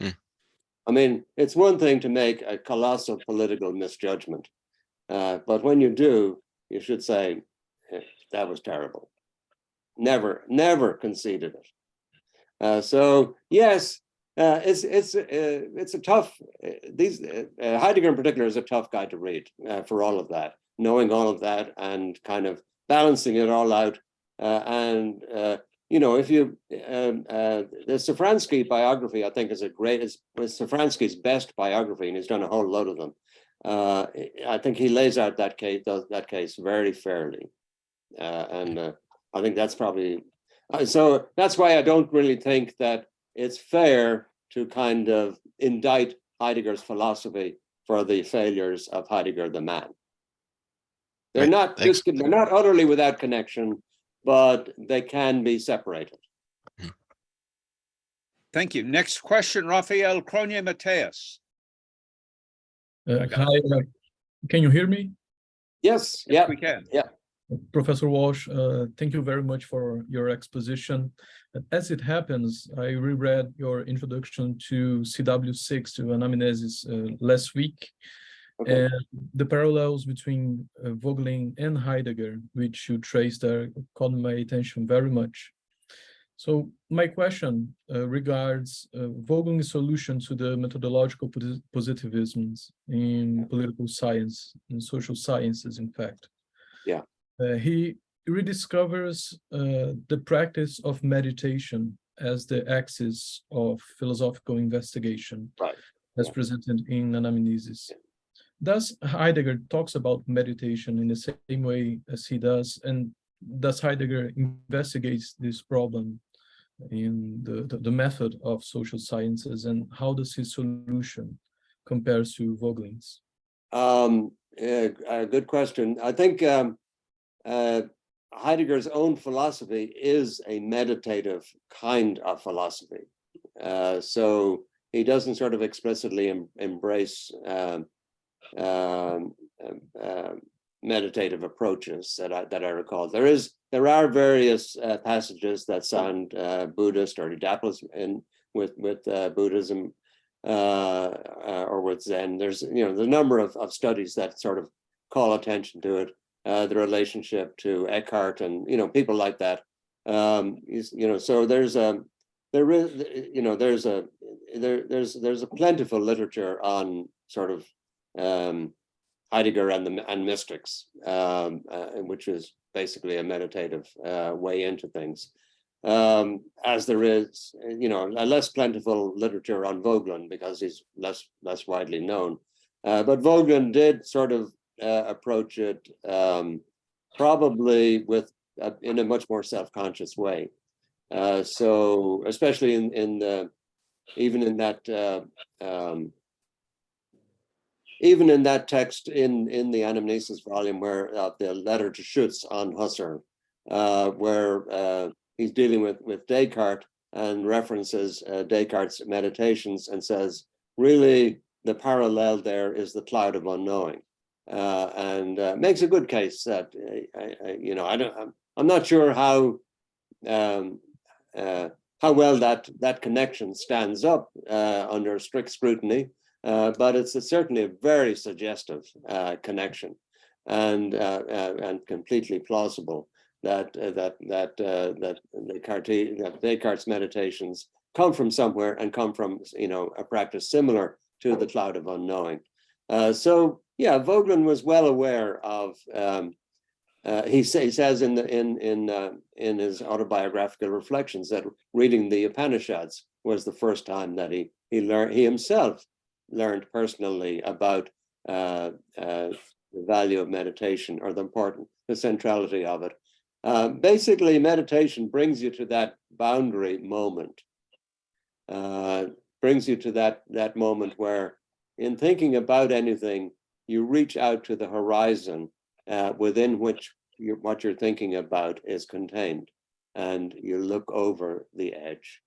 I mean, it's one thing to make a colossal political misjudgment, but when you do, you should say, that was terrible. Never conceded it. So yes, it's a tough, Heidegger in particular is a tough guy to read for all of that, knowing all of that and kind of balancing it all out. If you, the Safransky biography, I think is Safransky's best biography, and he's done a whole load of them. I think he lays out that case very fairly. And I think that's probably, so that's why I don't really think that it's fair to kind of indict Heidegger's philosophy for the failures of Heidegger the man. They're not utterly without connection, but they can be separated. Thank you. Next question, Rafael Cronje Mateus. Hi, can you hear me? Yes, Yes, we can. Yeah. Professor Walsh, thank you very much for your exposition. As it happens, I reread your introduction to CW6 to Anamnesis last week. Okay. And the parallels between Voegelin and Heidegger, which you traced there, caught my attention very much. So my question regards Voegelin's solution to the methodological positivisms in political science and social sciences, in fact. Yeah. He rediscovers the practice of meditation as the axis of philosophical investigation, Right. as Yeah. presented in Anamnesis. Does Heidegger talks about meditation in the same way as he does, and does Heidegger investigates this problem in the method of social sciences, and how does his solution compares to Voegelin's? A good question. I think Heidegger's own philosophy is a meditative kind of philosophy. So he doesn't sort of explicitly embrace meditative approaches that I recall. There are various passages that sound Buddhist or dabbles in with Buddhism or with Zen. There's the number of studies that sort of call attention to it. The relationship to Eckhart and people like that. So there's a plentiful literature on sort of Heidegger and mystics, which is basically a meditative way into things. As there is, a less plentiful literature on Voegelin because he's less widely known. But Voegelin did sort of approach it probably in a much more self-conscious way. So especially even in that text in the Anamnesis volume, where the letter to Schutz on Husserl, where he's dealing with Descartes and references Descartes' meditations and says, really, the parallel there is the cloud of unknowing, and makes a good case that I'm not sure how well that connection stands up under strict scrutiny. But it's certainly a very suggestive connection, and completely plausible that Descartes' meditations come from somewhere and come from a practice similar to the cloud of unknowing. So yeah, Voegelin was well aware of. He says in his autobiographical reflections that reading the Upanishads was the first time that he himself learned personally about the value of meditation, or the centrality of it. Basically, meditation brings you to that boundary moment, brings you to that moment where, in thinking about anything, you reach out to the horizon within which what you're thinking about is contained, and you look over the edge.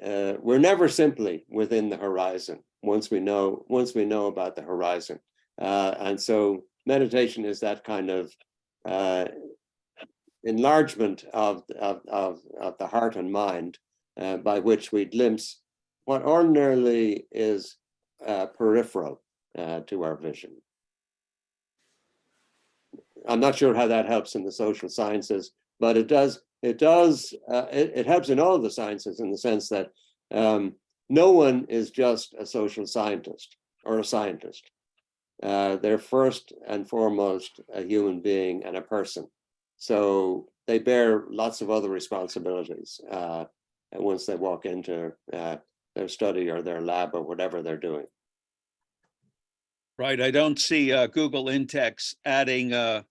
We're never simply within the horizon once we know about the horizon, and so meditation is that kind of enlargement of the heart and mind, by which we glimpse what ordinarily is peripheral to our vision. I'm not sure how that helps in the social sciences, but it does. It helps in all of the sciences, in the sense that no one is just a social scientist or a scientist. They're first and foremost a human being and a person. So they bear lots of other responsibilities once they walk into their study or their lab or whatever they're doing. Right. I don't see Google Intex adding a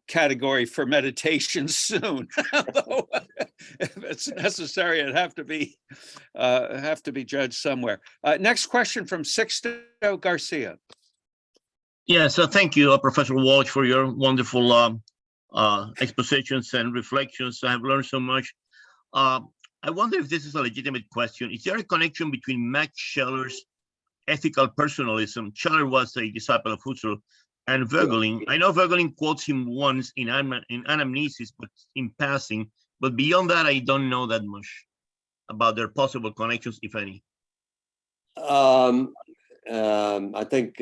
category for meditation soon. Although if it's necessary, it'd have to be judged somewhere. Next question from Sixto Garcia. Yeah, so thank you, Professor Walsh, for your wonderful expositions and reflections. I have learned so much. I wonder if this is a legitimate question. Is there a connection between Max Scheller's ethical personalism? Scheller was a disciple of Husserl, and Voegelin. I know Voegelin quotes him once in Anamnesis, but in passing. But beyond that, I don't know that much about their possible connections, if any. I think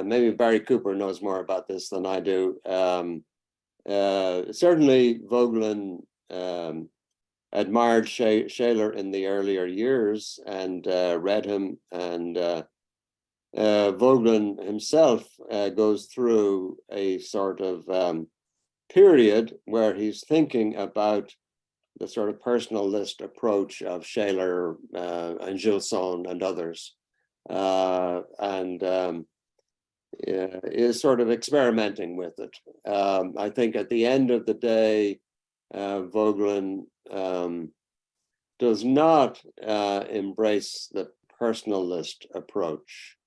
maybe Barry Cooper knows more about this than I do. certainly Voegelin admired Shaler in the earlier years and read him, and Voegelin himself goes through a sort of period where he's thinking about the sort of personalist approach of Shaler and Gilson and others, and is sort of experimenting with it. I think at the end of the day, Voegelin does not embrace the personalist approach.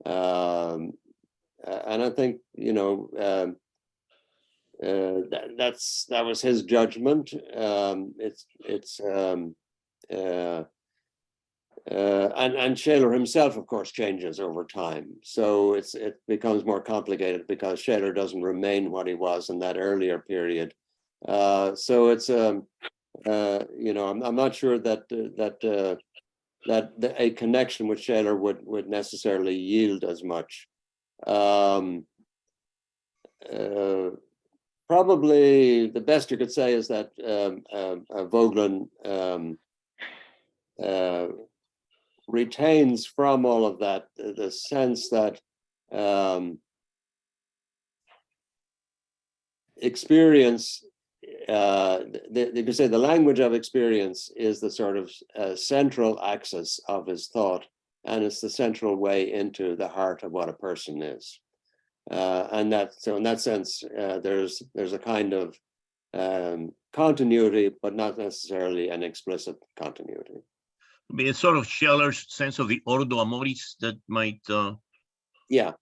And I think, you know, that was his judgment. And Shaler himself, of course, changes over time. So it becomes more complicated because Shaler doesn't remain what he was in that earlier period. So it's you know, I'm not sure that a connection with Shaler would necessarily yield as much. Probably the best you could say is that Voegelin retains from all of that the sense that experience, you could say the language of experience is the sort of central axis of his thought, and it's the central way into the heart of what a person is. And so in that sense, there's a kind of continuity, but not necessarily an explicit continuity. I mean, it's sort of Scheller's sense of the ordo amoris that might, yeah,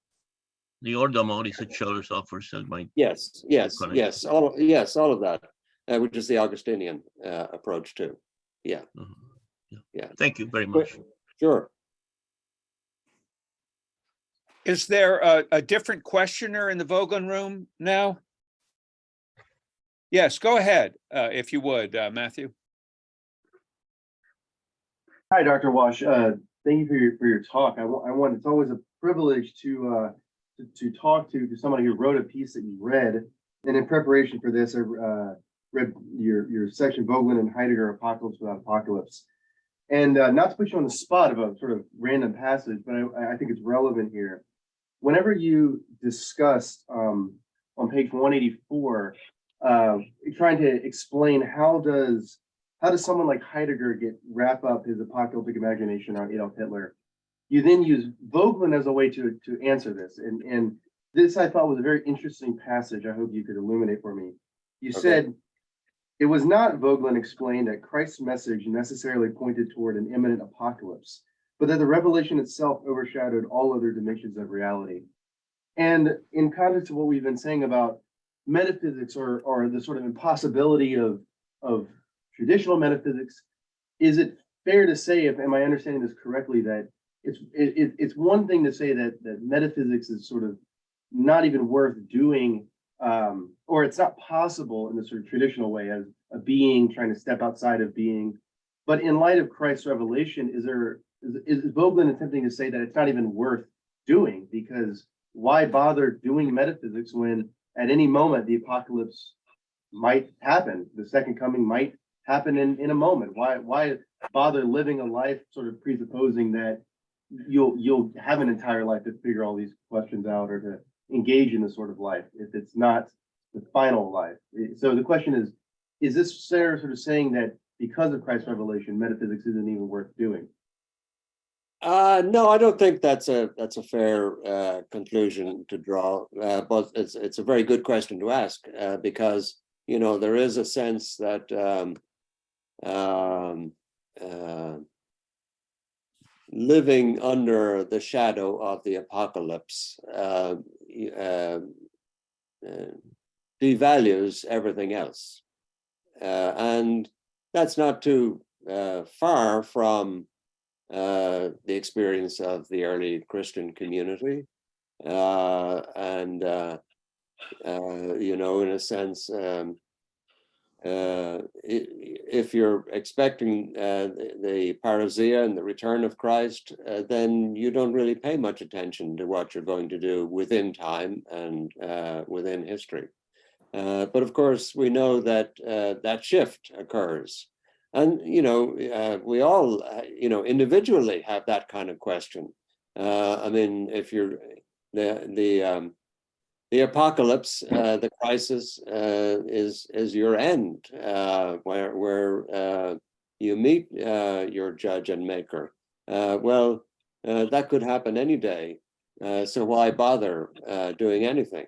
the ordo amoris that Scheller's offers that might. Yes, all of that, which is the Augustinian approach too. Yeah. Yeah. Thank you very much. Sure. Is there a different questioner in the Voegelin room now? Yes, go ahead, if you would, Matthew. Hi, Dr. Walsh. Thank you for your talk. It's always a privilege to talk to somebody who wrote a piece that you read. And in preparation for this, I read your section, Voegelin and Heidegger, Apocalypse Without Apocalypse. And not to put you on the spot of a sort of random passage, but I think it's relevant here. Whenever you discussed on page 184, trying to explain how does someone like Heidegger wrap up his apocalyptic imagination on Adolf Hitler, you then use Voegelin as a way to answer this. And this I thought was a very interesting passage. I hope you could illuminate for me. You said, it was not, Voegelin explained, that Christ's message necessarily pointed toward an imminent apocalypse, but that the revelation itself overshadowed all other dimensions of reality. And in context of what we've been saying about metaphysics or the sort of impossibility of traditional metaphysics, is it fair to say, am I understanding this correctly, that it's one thing to say that metaphysics is sort of not even worth doing, or it's not possible in the sort of traditional way as a being trying to step outside of being, but in light of Christ's revelation, is Voegelin attempting to say that it's not even worth doing, because why bother doing metaphysics when at any moment the apocalypse might happen, the second coming might happen in a moment? Why bother living a life sort of presupposing that you'll have an entire life to figure all these questions out or to engage in this sort of life if it's not the final life? So the question is this Sarah sort of saying that because of Christ's revelation, metaphysics isn't even worth doing? No, I don't think that's a fair conclusion to draw, but it's a very good question to ask, because, you know, there is a sense that living under the shadow of the apocalypse devalues everything else, and that's not too far from the experience of the early Christian community, and you know, in a sense, if you're expecting the parousia and the return of Christ, then you don't really pay much attention to what you're going to do within time and within history. But of course, we know that that shift occurs. And, we all, individually have that kind of question. I mean, if you're the apocalypse, the crisis is your end, where you meet your judge and maker. Well, that could happen any day. So why bother doing anything?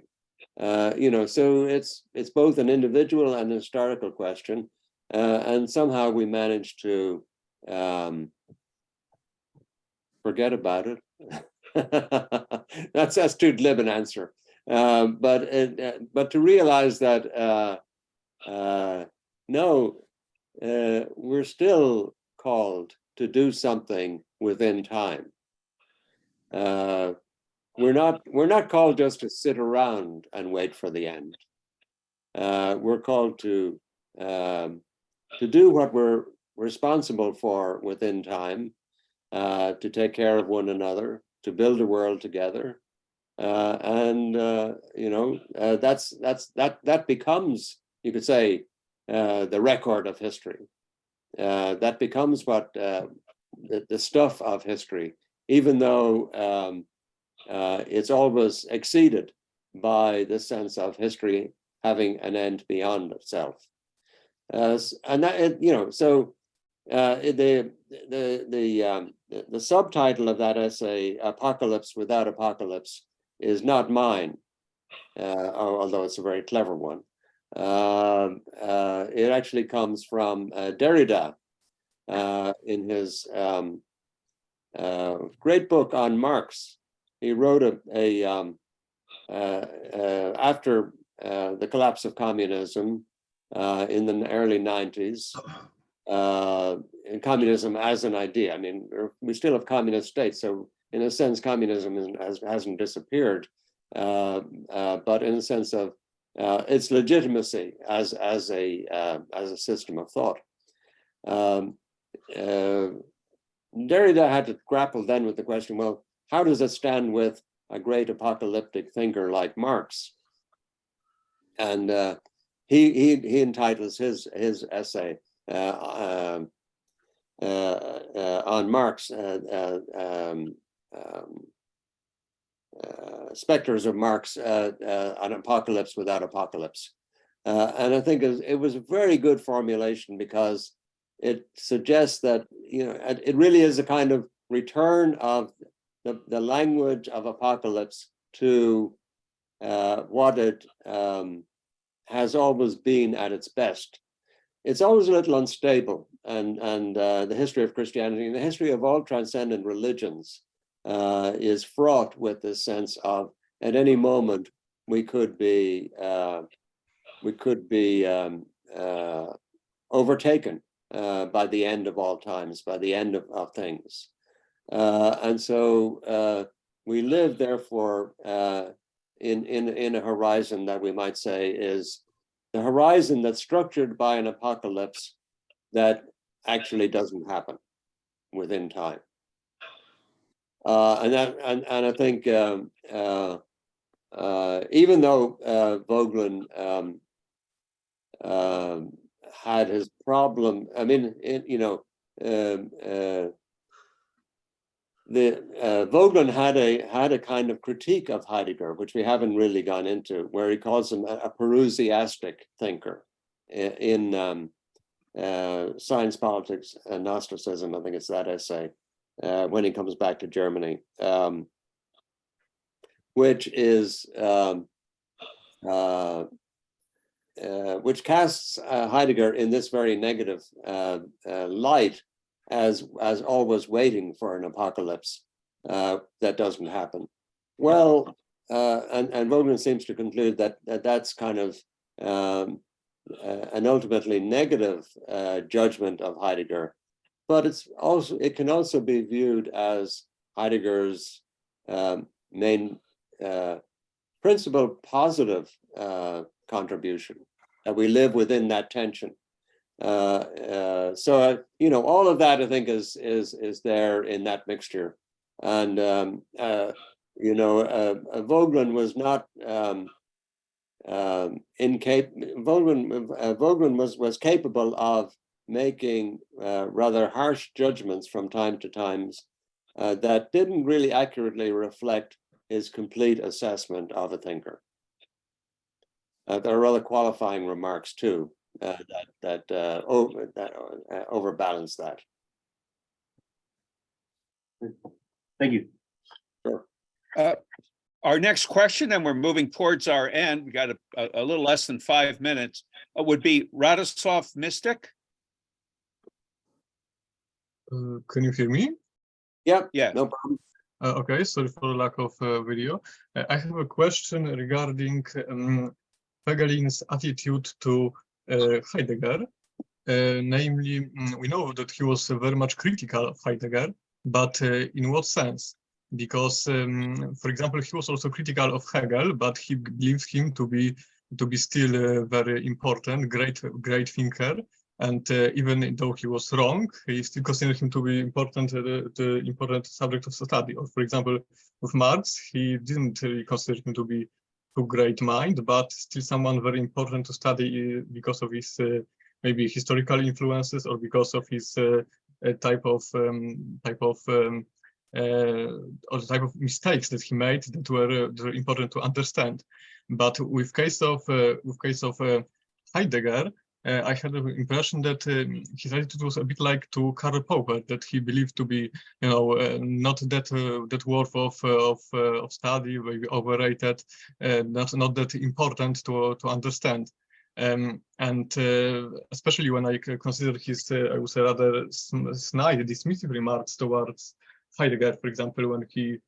So it's both an individual and historical question, and somehow we manage to forget about it. That's too glib an answer, but to realize that no, we're still called to do something within time. We're not called just to sit around and wait for the end. We're called to do what we're responsible for within time, to take care of one another, to build a world together, and that becomes, you could say, the record of history. That becomes what the stuff of history, even though it's always exceeded by the sense of history having an end beyond itself. And that, so the subtitle of that essay, "Apocalypse Without Apocalypse," is not mine, although it's a very clever one. It actually comes from Derrida in his great book on Marx. He wrote after the collapse of communism in the early 90s, and communism as an idea. I mean, we still have communist states, so in a sense, communism hasn't disappeared, but in a sense of its legitimacy as a system of thought. Derrida had to grapple then with the question, well, how does it stand with a great apocalyptic thinker like Marx? And he entitles his essay on Marx, Spectres of Marx, an Apocalypse Without Apocalypse. And I think it was a very good formulation, because it suggests that it really is a kind of return of the language of apocalypse to what it has always been at its best. It's always a little unstable, and the history of Christianity and the history of all transcendent religions is fraught with this sense of, at any moment we could be overtaken by the end of all times, by the end of things. And so we live, therefore, in a horizon that we might say is the horizon that's structured by an apocalypse that actually doesn't happen within time. And I think even though Voegelin had his problem, I mean, Voegelin had a kind of critique of Heidegger, which we haven't really gone into, where he calls him a Perusiastic thinker in Science, Politics, and Gnosticism. I think it's that essay, when he comes back to Germany, which is which casts Heidegger in this very negative light, as always waiting for an apocalypse that doesn't happen. Well, and Voegelin seems to conclude that that's kind of an ultimately negative judgment of Heidegger, but it can also be viewed as Heidegger's main principal positive contribution, that we live within that tension. So all of that, I think, is there in that mixture, and Voegelin was not Voegelin was capable of making rather harsh judgments from time to time that didn't really accurately reflect his complete assessment of a thinker. There are other qualifying remarks too that overbalance that. Thank you. Sure. Our next question, and we're moving towards our end, we got a little less than 5 minutes, would be Radosław Mystic. Can you hear me? Yep. Yeah. No problem. Okay, sorry for the lack of video. I have a question regarding Voegelin's attitude to Heidegger. Namely, we know that he was very much critical of Heidegger, but in what sense? Because, for example, he was also critical of Hegel, but he believed him to be still very important, great thinker. And even though he was wrong, he still considered him to be important, the important subject of study. Or, for example, with Marx, he didn't really consider him to be too great mind, but still someone very important to study because of his maybe historical influences or because of his type of mistakes that he made that were important to understand. But with case of Heidegger, I had the impression that his attitude was a bit like to Karl Popper, that he believed to be, not that worth of study, maybe overrated, not that important to understand. And especially when I consider his, I would say, rather snide, dismissive remarks towards Heidegger, for example, when he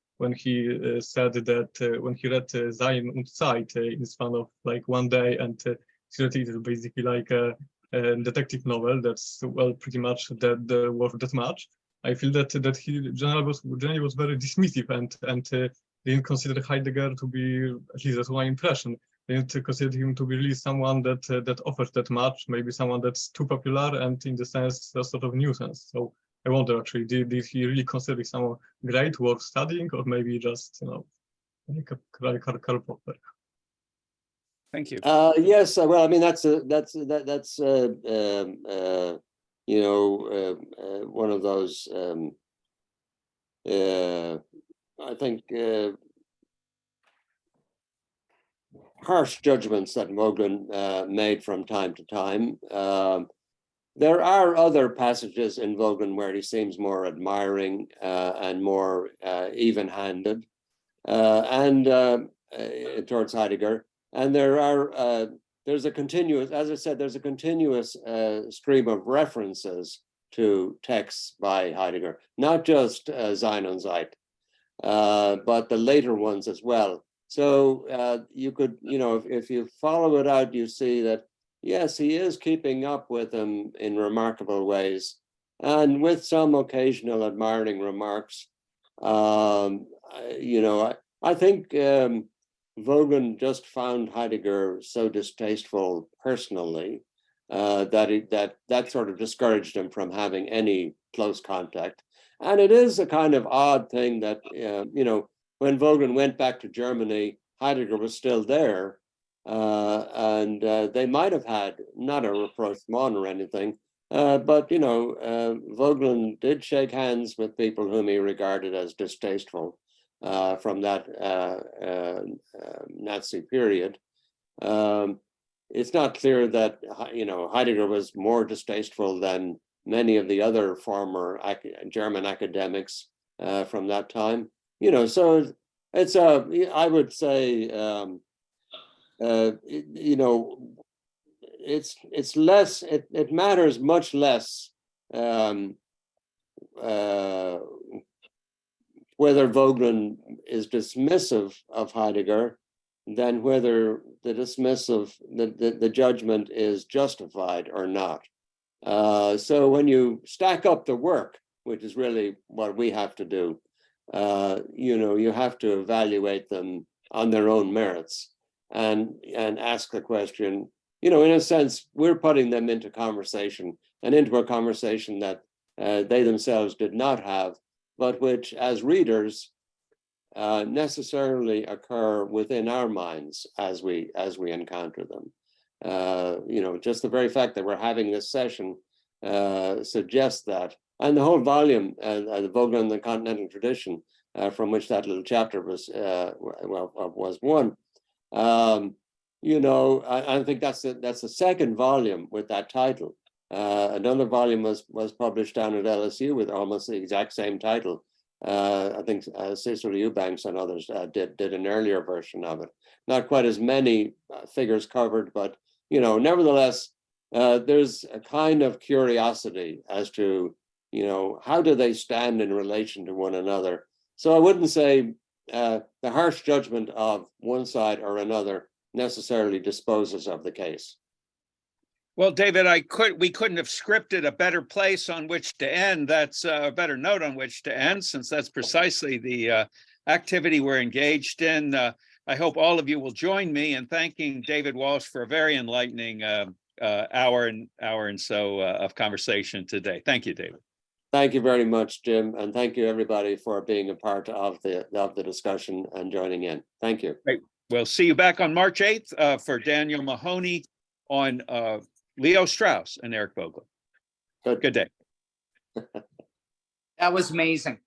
said that when he read Sein und Zeit in the span of like one day, and it is basically like a detective novel that's pretty much the worth that much. I feel that he generally was very dismissive and didn't consider Heidegger to be, at least that's my impression, didn't consider him to be really someone that offers that much, maybe someone that's too popular and in the sense a sort of nuisance. So I wonder actually, did he really consider someone great, worth studying, or maybe just like a Karl Popper? Thank you. Yes. Well, I mean that's one of those. I think harsh judgments that Voegelin made from time to time. There are other passages in Voegelin where he seems more admiring and more even-handed, and towards Heidegger. And there's a continuous, as I said, there's a continuous stream of references to texts by Heidegger, not just Sein und Zeit, but the later ones as well. So you could, if you follow it out, you see that, yes, he is keeping up with them in remarkable ways, and with some occasional admiring remarks. I think Voegelin just found Heidegger so distasteful personally that sort of discouraged him from having any close contact. And it is a kind of odd thing that, when Voegelin went back to Germany, Heidegger was still there. And they might have had not a rapprochement or anything, but Voegelin did shake hands with people whom he regarded as distasteful from that Nazi period. It's not clear that Heidegger was more distasteful than many of the other former German academics from that time. So it's I would say. It's less. It matters much less whether Voegelin is dismissive of Heidegger than whether the judgment is justified or not. So when you stack up the work, which is really what we have to do, you have to evaluate them on their own merits and ask the question, in a sense, we're putting them into conversation and into a conversation that they themselves did not have, but which as readers, necessarily occur within our minds as we encounter them. Just the very fact that we're having this session suggests that, and the whole volume, the Voegelin and the Continental Tradition, from which that little chapter was one. I think that's the second volume with that title. Another volume was published down at LSU with almost the exact same title. I think Cecil Eubanks and others did an earlier version of it. Not quite as many figures covered, but nevertheless, there's a kind of curiosity as to how do they stand in relation to one another. So I wouldn't say the harsh judgment of one side or another necessarily disposes of the case. Well, David, we couldn't have scripted a better place on which to end. That's a better note on which to end, since that's precisely the activity we're engaged in. I hope all of you will join me in thanking David Walsh for a very enlightening hour and so of conversation today. Thank you, David. Thank you very much, Jim, and thank you everybody for being a part of the discussion and joining in. Thank you. Great. We'll see you back on March 8th for Daniel Mahoney on Leo Strauss and Eric Voegelin. Good day. That was amazing.